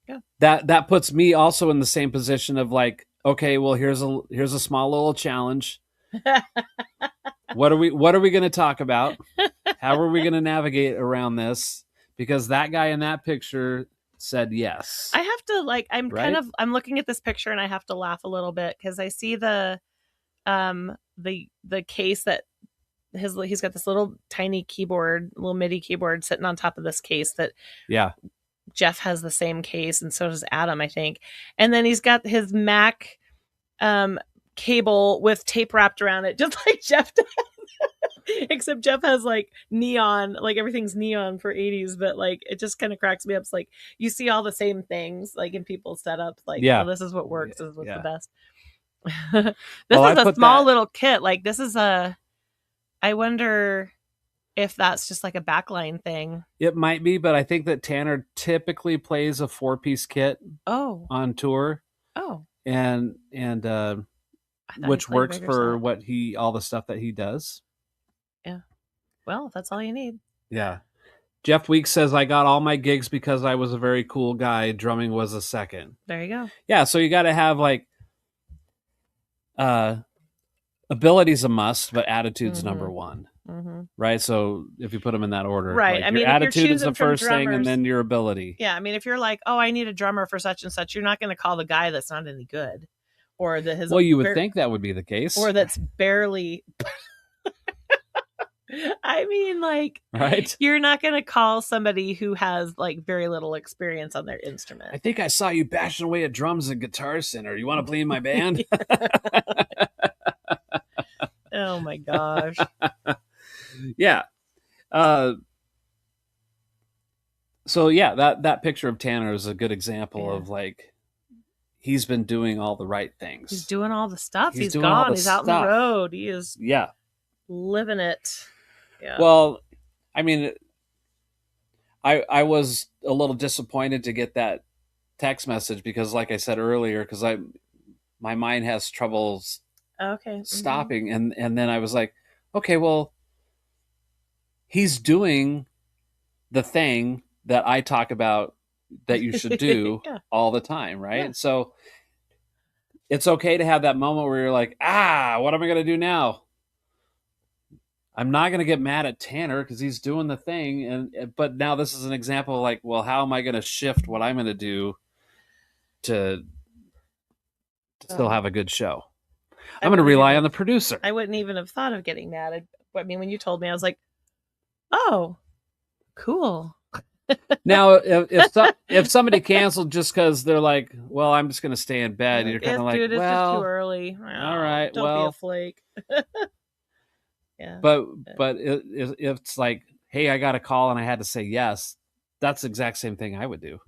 Yeah. That puts me also in the same position of like, okay, well, here's a small little challenge. What are we going to talk about? How are we going to navigate around this? Because that guy in that picture said yes. I have to I'm looking at this picture and I have to laugh a little bit because I see the case that he's got this little tiny keyboard, little MIDI keyboard sitting on top of this case that Jeff has the same case, and so does Adam, I think. And then he's got his Mac cable with tape wrapped around it, just like Jeff does. Except Jeff has like neon, like everything's neon for 80s, but like it just kind of cracks me up. It's like you see all the same things like in people's setups, like, oh, this is what works, this is what's the best. This is a small little kit. Like this is I wonder if that's just like a backline thing. It might be, but I think that Tanner typically plays a 4-piece kit on tour. Oh. And which works for all the stuff that he does. Yeah. Well, that's all you need. Yeah. Jeff Weeks says, I got all my gigs because I was a very cool guy. Drumming was a second. There you go. Yeah. So you got to have like, ability's a must, but attitude's number one. Right. So if you put them in that order, right. Like your attitude is the first thing and then your ability. Yeah. I mean, if you're like, oh, I need a drummer for such and such, you're not going to call the guy that's not any good. Or that has you would think that would be the case. Or that's barely I mean, like, right? You're not going to call somebody who has like very little experience on their instrument. I think I saw you bashing away at drums at Guitar Center. You want to play in my band? Oh my gosh. Yeah. So yeah, that picture of Tanner is a good example of like he's been doing all the right things. He's doing all the stuff. He's gone. He's out on the road. He is living it. Yeah. Well, I mean, I was a little disappointed to get that text message because, like I said earlier, because my mind has troubles stopping, and then I was like, okay, well, he's doing the thing that I talk about that you should do all the time, right? Yeah. So it's okay to have that moment where you're like, what am I going to do now? I'm not going to get mad at Tanner because he's doing the thing. But now this is an example of like, well, how am I going to shift what I'm going to do to still have a good show? I'm going to rely on the producer. I wouldn't even have thought of getting mad. I mean, when you told me, I was like, oh, cool. Now, if somebody canceled just because they're like, well, I'm just going to stay in bed, you're kind of like, dude, it's well, just too early. All right, don't be a flake. Yeah. But if it's like, hey, I got a call and I had to say yes, that's the exact same thing I would do.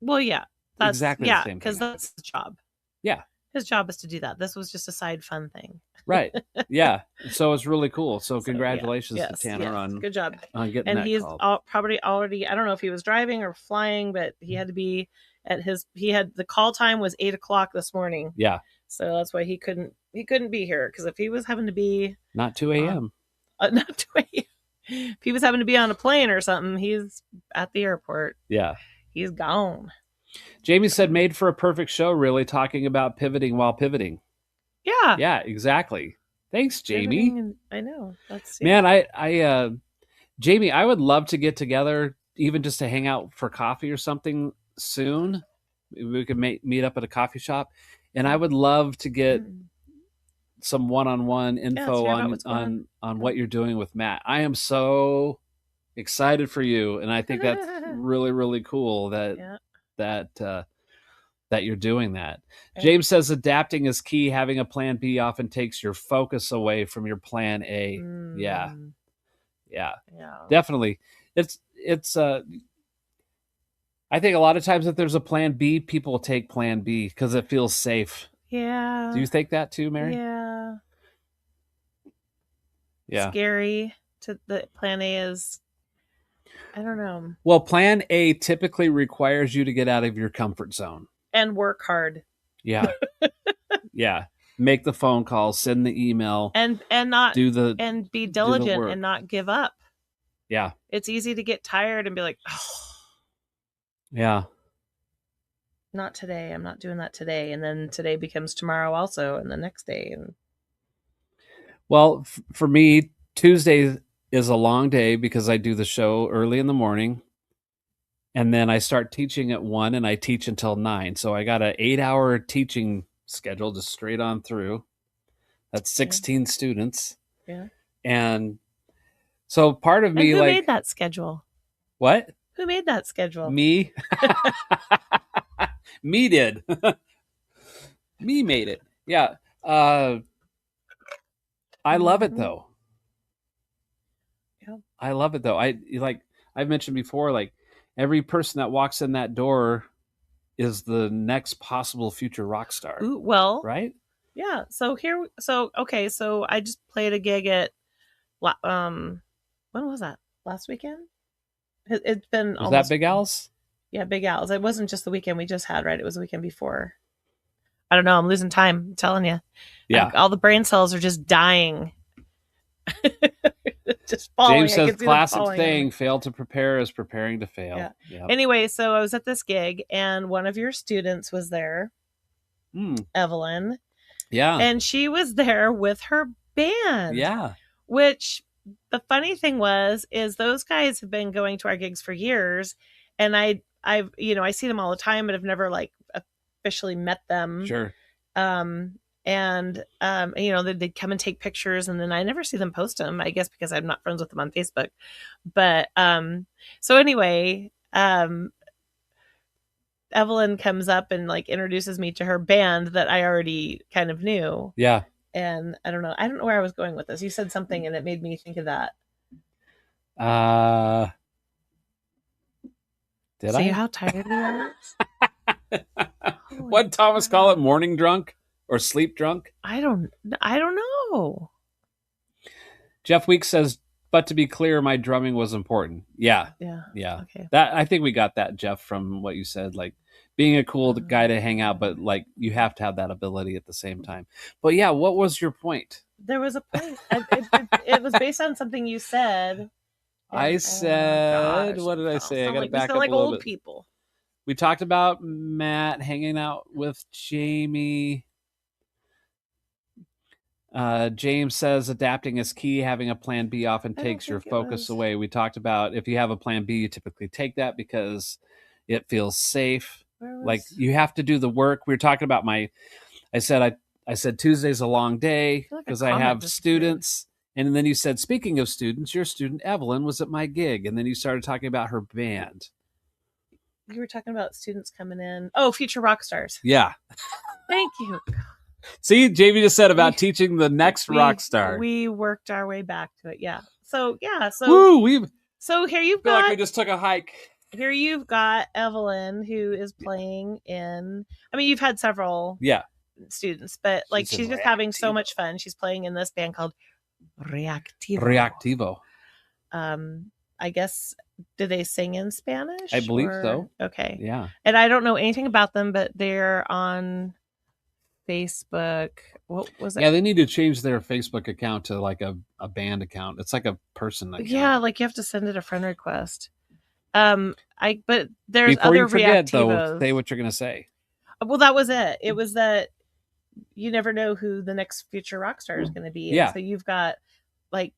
Well, yeah, that's exactly the same because thing. that's his job. Yeah, his job is to do that. This was just a side fun thing. Right. Yeah. So it's really cool. So congratulations to Tanner on good job on getting and that he's call. probably already, I don't know if he was driving or flying, but he had to be at the call time was 8:00 this morning. Yeah. So that's why he couldn't be here, because if he was having to be not 2 a.m. Not 2 a.m. If he was having to be on a plane or something, he's at the airport. Yeah. He's gone. Jamie said made for a perfect show, really talking about pivoting while pivoting. Yeah. Yeah, exactly. Thanks, Jamie. I know. That's Man, I Jamie, I would love to get together, even just to hang out for coffee or something soon. We could meet up at a coffee shop, and I would love to get some one-on-one info on what you're doing with Matt. I am so excited for you, and I think that's really, really cool that that you're doing that. James says adapting is key. Having a plan B often takes your focus away from your plan A. Yeah, definitely. It's I think a lot of times if there's a plan B, people take plan B because it feels safe. Yeah. Do you think that too, Mary? Yeah. Yeah. Scary to the plan A is, I don't know. Well, plan A typically requires you to get out of your comfort zone and work hard. Yeah. Yeah. Make the phone call, send the email, and not and be diligent and not give up. Yeah. It's easy to get tired and be like, oh, yeah, not today. I'm not doing that today. And then today becomes tomorrow also, and the next day. And well, for me, Tuesday is a long day because I do the show early in the morning. And then I start teaching at 1 and I teach until 9. So I got an 8-hour teaching schedule just straight on through. That's 16 students. Yeah. And so part of me, who made that schedule? What? Who made that schedule? Me. Me did. Me made it. Yeah. I love it though. Yeah. I love it though. I've mentioned before, like every person that walks in that door is the next possible future rock star. Ooh, well, right? Yeah. So I just played a gig at when was that? Last weekend? It's been was that Big Al's? Yeah, Big Al's. It wasn't just the weekend we just had, right? It was the weekend before. I don't know. I'm losing time. I'm telling you. Yeah. All the brain cells are just dying. Just falling. James says classic thing, fail to prepare is preparing to fail. Yeah. Yep. Anyway, so I was at this gig and one of your students was there. Evelyn. Yeah. And she was there with her band. Yeah. Which the funny thing is those guys have been going to our gigs for years, and I see them all the time, but I've never like officially met them. Sure. They'd come and take pictures, and then I never see them post them, I guess because I'm not friends with them on Facebook. But so anyway, Evelyn comes up and like introduces me to her band that I already kind of knew. Yeah. And I don't know where I was going with this. You said something and it made me think of that. Did See how tired we are? What Thomas call it? Morning drunk or sleep drunk? I don't know. Jeff Weeks says, but to be clear, my drumming was important. Yeah. Yeah. Okay. That I think we got that, Jeff, from what you said. Like being a cool guy to hang out, but like you have to have that ability at the same time. But yeah, what was your point? There was a point. It was based on something you said. I said, what did I say? I got to back up a little old bit. People. We talked about Matt hanging out with Jamie. James says adapting is key. Having a plan B often takes your focus away. We talked about if you have a plan B, you typically take that because it feels safe. Like you have to do the work. We were talking about I said Tuesday's a long day because I have students. And then you said, speaking of students, your student Evelyn was at my gig. And then you started talking about her band. you were talking about students coming in. Oh, future rock stars. Yeah. Thank you. See, Jamie just said about teaching the next rock star. We worked our way back to it. Yeah. So Woo! So here you've feel got. like we just took a hike. Here you've got Evelyn, who is playing in. I mean, you've had several. Yeah. Students, but like she's just having so much fun. She's playing in this band called Reactivo. I guess, do they sing in Spanish? I believe so. Okay. Yeah. And I don't know anything about them, but they're on Facebook. What was it? Yeah, they need to change their Facebook account to like a band account. It's like a person account. Yeah, like you have to send it a friend request. But there's Before other you forget, Reactivos. though, say what you're gonna say. Well, that was it. It was that you never know who the next future rock star is going to be. Yeah. And so you've got, like,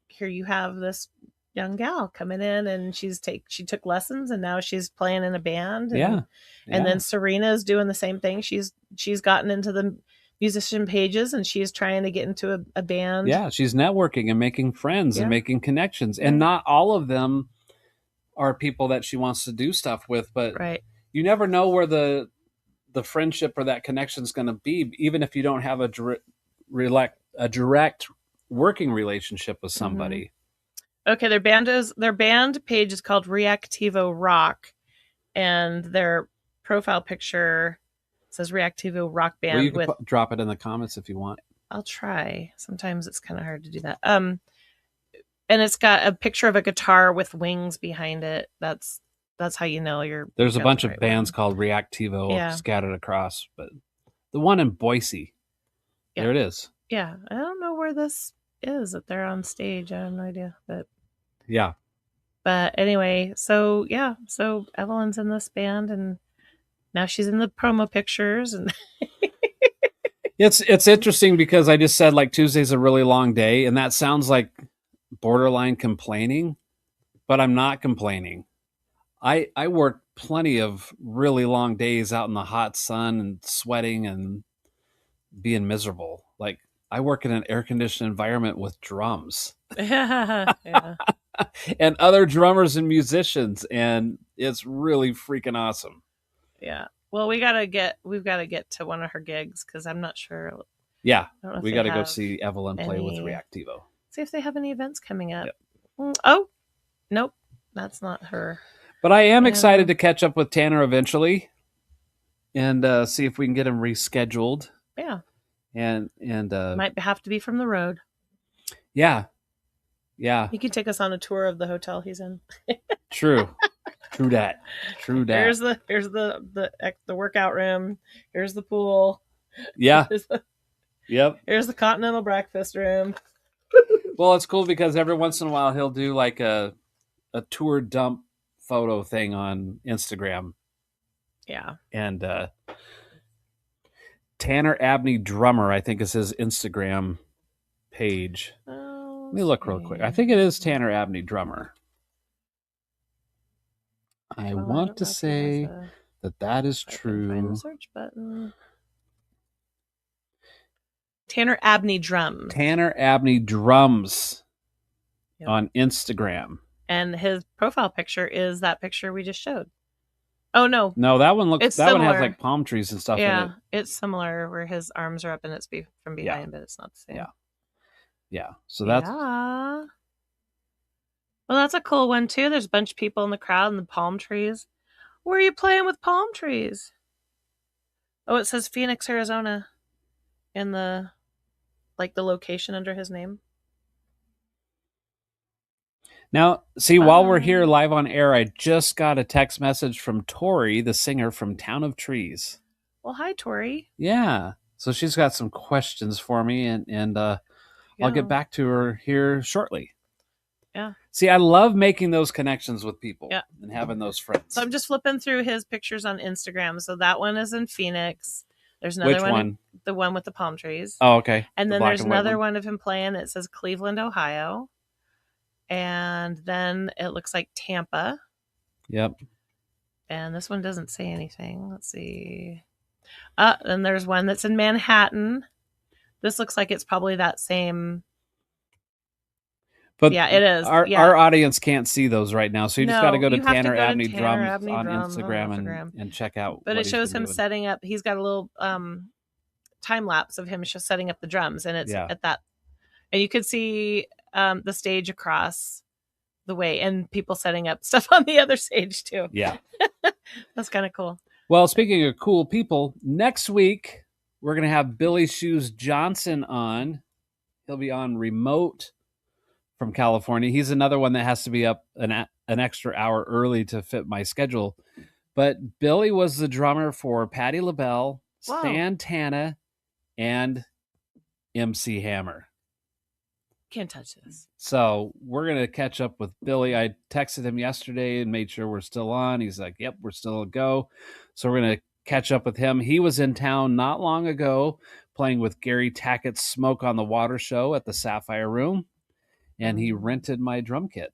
here you have this young gal coming in, and she took lessons, and now she's playing in a band. And, and then Serena's doing the same thing. She's gotten into the musician pages, and she's trying to get into a band. Yeah, she's networking and making friends and making connections. And not all of them are people that she wants to do stuff with, but you never know where the friendship or that connection is going to be, even if you don't have a direct working relationship with somebody. Okay, their band page is called Reactivo Rock, and their profile picture says Reactivo Rock Band. Well, you can drop it in the comments if you want. I'll try. Sometimes it's kind of hard to do that. And it's got a picture of a guitar with wings behind it. That's how you know you're. There's a bunch of bands called Reactivo scattered across, but the one in Boise, there it is. Yeah, I don't know where this is. That they're on stage, I have no idea. But yeah. But anyway, so Evelyn's in this band, and now she's in the promo pictures, and it's interesting because I just said like Tuesday's a really long day, and that sounds like borderline complaining, but I'm not complaining. I work plenty of really long days out in the hot sun and sweating and being miserable. Like I work in an air-conditioned environment with drums. Yeah. And other drummers and musicians, and it's really freaking awesome. Yeah. Well, we've got to get to one of her gigs because I'm not sure. Yeah, we got to go see Evelyn play with Reactivo. See if they have any events coming up. Yep. Oh, nope, that's not her. But I am excited to catch up with Tanner eventually, and see if we can get him rescheduled. Yeah. And might have to be from the road. Yeah. Yeah. He can take us on a tour of the hotel he's in. True that. Here's the workout room. Here's the pool. Yeah. Yep. Here's the continental breakfast room. Well, it's cool because every once in a while he'll do like a tour dump photo thing on Instagram. Yeah. And Tanner Abney Drummer, I think is his Instagram page. Let me look real quick. I think it is Tanner Abney Drummer. I want to say that is true. Find the search button. Tanner Abney Drums. Tanner Abney Drums on Instagram. And his profile picture is that picture we just showed. Oh no. No, that one looks that one has like palm trees and stuff in it. Yeah, it's similar where his arms are up and it's from behind, but it's not the same. Yeah. Yeah. So that's well, that's a cool one too. There's a bunch of people in the crowd and the palm trees. Where are you playing with palm trees? Oh, it says Phoenix, Arizona in the location under his name. Now, see, while we're here live on air, I just got a text message from Tori, the singer from Town of Trees. Well, hi, Tori. Yeah. So she's got some questions for me, and I'll get back to her here shortly. Yeah. See, I love making those connections with people and having those friends. So I'm just flipping through his pictures on Instagram. So that one is in Phoenix. There's another one? The one with the palm trees. Oh, okay. And then there's another one of him playing. It says Cleveland, Ohio. And then it looks like Tampa. Yep. And this one doesn't say anything. Let's see. And there's one that's in Manhattan. This looks like it's probably that same. But yeah, it is. Our audience can't see those right now, so you just got to go to you have Tanner to go to Abney Tanner Drums Abney on Drums Instagram and check out. But what it shows him doing. setting up. He's got a little time lapse of him just setting up the drums, and it's at that, and you could see the stage across the way, and people setting up stuff on the other stage too. Yeah, that's kind of cool. Well, speaking of cool people, next week we're gonna have Billy Shoes Johnson on. He'll be on remote from California. He's another one that has to be up an extra hour early to fit my schedule. But Billy was the drummer for Patti LaBelle, Santana, and MC Hammer. Can't touch this. So we're going to catch up with Billy. I texted him yesterday and made sure we're still on. He's like, yep, we're still a go. So we're going to catch up with him. He was in town not long ago playing with Gary Tackett's Smoke on the Water show at the Sapphire Room. And he rented my drum kit.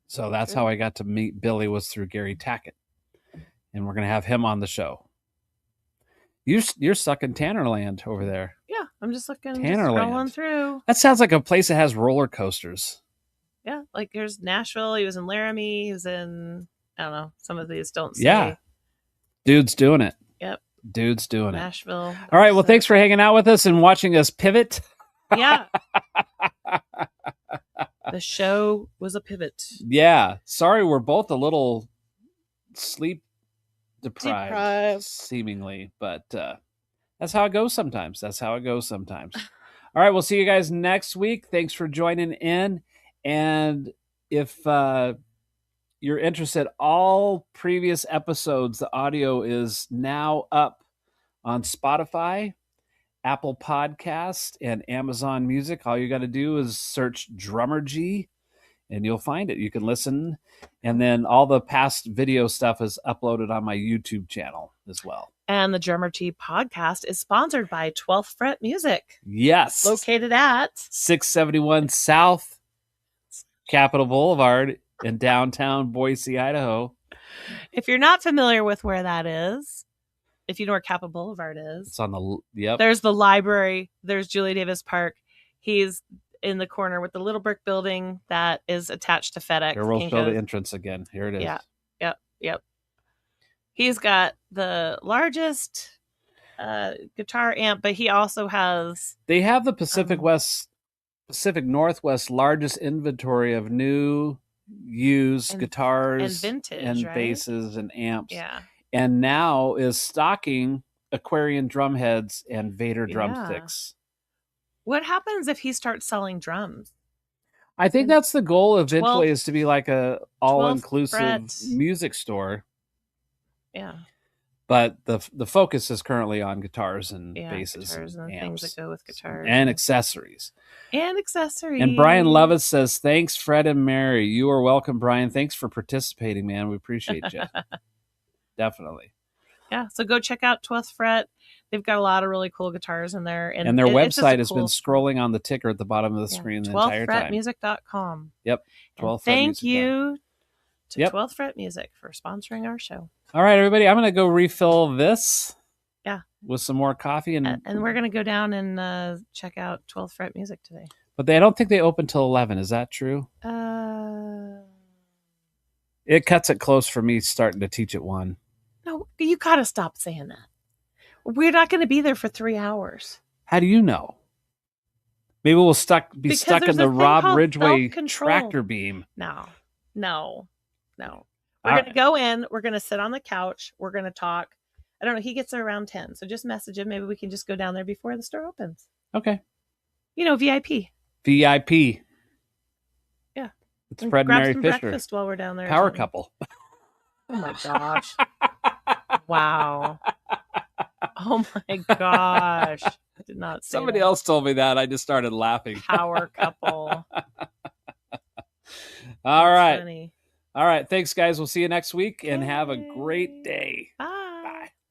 So that's how I got to meet Billy, was through Gary Tackett. And we're going to have him on the show. You're stuck in Tannerland over there. Yeah, I'm just looking, scrolling through. That sounds like a place that has roller coasters. Yeah, like there's Nashville. He was in Laramie. He was in, I don't know, some of these don't say. Yeah. Dude's doing it. Yep. Dude's doing Nashville. It. All right, well, thanks for hanging out with us and watching us pivot. Yeah. The show was a pivot. Yeah. Sorry, we're both a little sleep deprived. Seemingly, but that's how it goes sometimes. All right, we'll see you guys next week. Thanks for joining in. And if you're interested, all previous episodes, the audio is now up on Spotify, Apple Podcast, and Amazon Music. All you got to do is search Drummergy and you'll find it. You can listen. And then all the past video stuff is uploaded on my YouTube channel as well. And the Drummergy podcast is sponsored by 12th Fret Music. Yes. Located at 671 South Capitol Boulevard in downtown Boise, Idaho. If you're not familiar with where that is, if you know where Capitol Boulevard is, it's on the, yep. There's the library. There's Julie Davis Park. He's in the corner with the little brick building that is attached to FedEx. Here, we'll show the entrance again. Here it is. Yeah. Yep. He's got the largest guitar amp, but he also has... They have the Pacific Northwest largest inventory of new, used guitars and vintage, and right? basses and amps. Yeah. And now is stocking Aquarian drum heads and Vader drumsticks. What happens if he starts selling drums? I think that's the goal eventually, is to be like a all-inclusive music store. Yeah. But the focus is currently on guitars and basses and things that go with guitars. And accessories. And Brian Levitt says, thanks, Fred and Mary. You are welcome, Brian. Thanks for participating, man. We appreciate you. Definitely. Yeah, so go check out 12th Fret. They've got a lot of really cool guitars in there. And their website has been scrolling on the ticker at the bottom of the screen the entire time. 12thfretmusic.com. Yep. 12th Thank you to 12th Fret Music for sponsoring our show. All right, everybody. I'm going to go refill this. Yeah. With some more coffee. And we're going to go down and check out 12th Fret Music today. But I don't think they open till 11. Is that true? It cuts it close for me starting to teach at 1. No, you got to stop saying that. We're not going to be there for 3 hours. How do you know? Maybe we'll be stuck in the Rob Ridgway tractor beam. No. We're going to go in. We're going to sit on the couch. We're going to talk. I don't know. He gets there around 10. So just message him. Maybe we can just go down there before the store opens. Okay. VIP. VIP. Yeah. It's Fred and Mary Fisher. Breakfast while we're down there. Power couple. Oh my gosh. Wow. Oh my gosh. I did not say Somebody else told me that. I just started laughing. Power couple. All right. Funny. All right. Thanks, guys. We'll see you next week and have a great day. Bye.